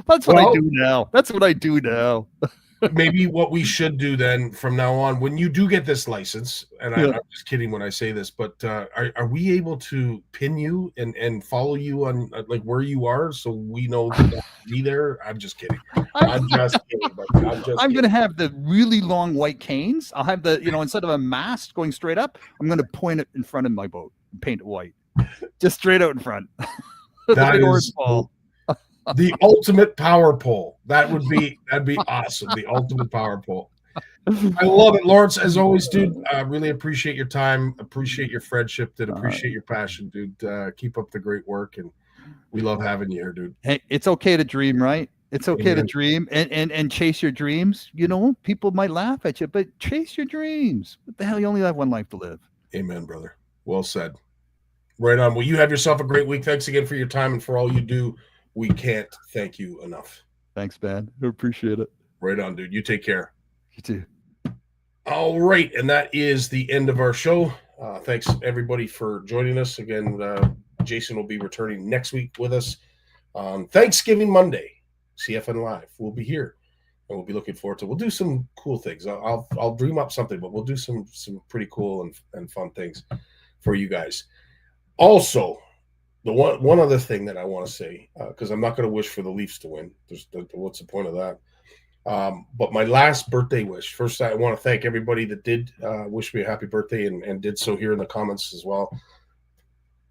That's what I do now. That's what I do now. Maybe what we should do then from now on, when you do get this license, and I'm just kidding when I say this, but are we able to pin you and follow you on like where you are so we know to be there? I'm just kidding. I'm just kidding. I'm going to have the really long white canes. I'll have the, instead of a mast going straight up, I'm going to point it in front of my boat and paint it white. Just straight out in front. That is the ultimate power pole. That'd be awesome. The ultimate power pole. I love it, Lawrence. As always, dude. Really appreciate your time. Appreciate your friendship. Dude. Appreciate your passion, dude. Keep up the great work, and we love having you here, dude. Hey, it's okay to dream, right? It's okay to dream and chase your dreams. You know, people might laugh at you, but chase your dreams. What the hell? You only have one life to live. Amen, brother. Well said. Right on. Well, you have yourself a great week. Thanks again for your time and for all you do. We can't thank you enough. Thanks, man. I appreciate it. Right on, dude. You take care. You too. All right. And that is the end of our show. Thanks, everybody, for joining us. Again, Jason will be returning next week with us on Thanksgiving Monday. CFN Live. We'll be here, and we'll be looking forward to. We'll do some cool things. I'll dream up something, but we'll do some pretty cool and fun things for you guys. Also, the one other thing that I want to say, because I'm not going to wish for the Leafs to win. What's the point of that? But my last birthday wish. First, I want to thank everybody that did wish me a happy birthday and did so here in the comments as well.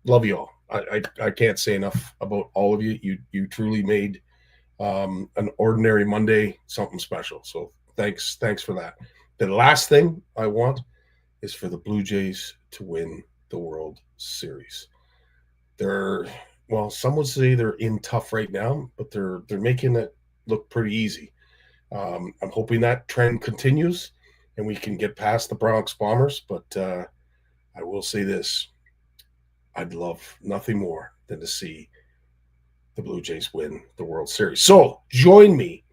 Love you all. I can't say enough about all of you. You truly made an ordinary Monday something special. So thanks for that. The last thing I want is for the Blue Jays to win the World Series. Some would say they're in tough right now, but they're making it look pretty easy. I'm hoping that trend continues and we can get past the Barnucz Bombers. But I will say this: I'd love nothing more than to see the Blue Jays win the World Series. So join me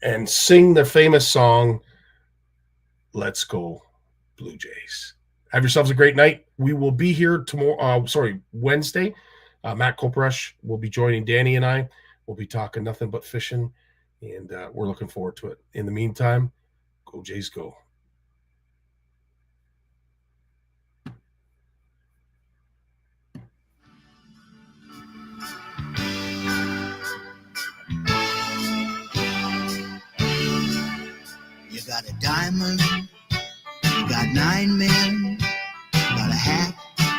and sing the famous song, "Let's Go Blue Jays." Have yourselves a great night. We will be here tomorrow. Wednesday. Matt Kopresh will be joining Danny and I. We'll be talking nothing but fishing, and we're looking forward to it. In the meantime, go Jays, go. You got a diamond, you got 9 men, you got a hat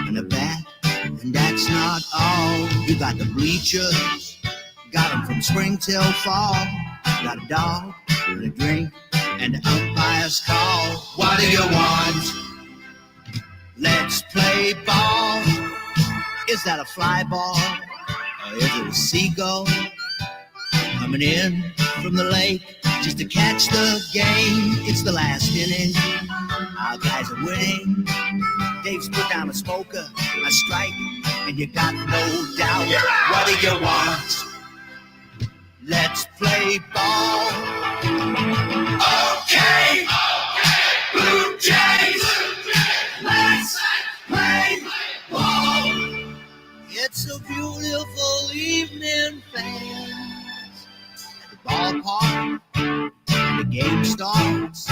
and a bat, and that's not all. You got the bleachers, got them from spring till fall. You got a dog and a drink and the umpire's call. What do you want? Let's play ball. Is that a fly ball or is it a seagull coming in from the lake just to catch the game? It's the last inning, our guys are winning. Dave's put down a smoker, a strike, and you got no doubt. What do you want? Let's play ball. Okay, Blue Jays, let's play ball. It's a beautiful evening, fans, at the ballpark. The game starts.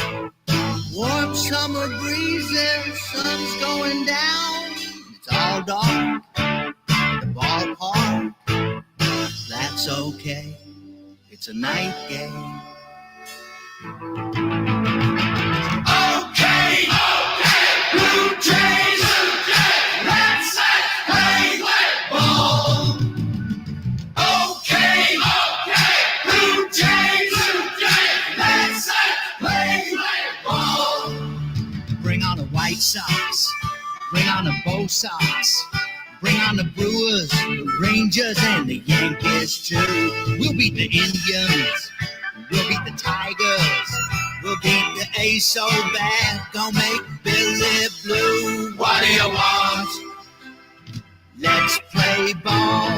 Warm summer breezes, sun's going down. It's all dark at the ballpark. That's okay. It's a night game. Okay, Blue Jays, let's play ball. Okay, Blue Jays, let's play ball. Bring on the White Sox, bring on the Bo Sox, bring on the Brewers, the Rangers, and the Yankees too. We'll beat the Indians, we'll beat the Tigers, we'll beat the A's so bad, gonna make Billy blue. What do you want? Let's play ball.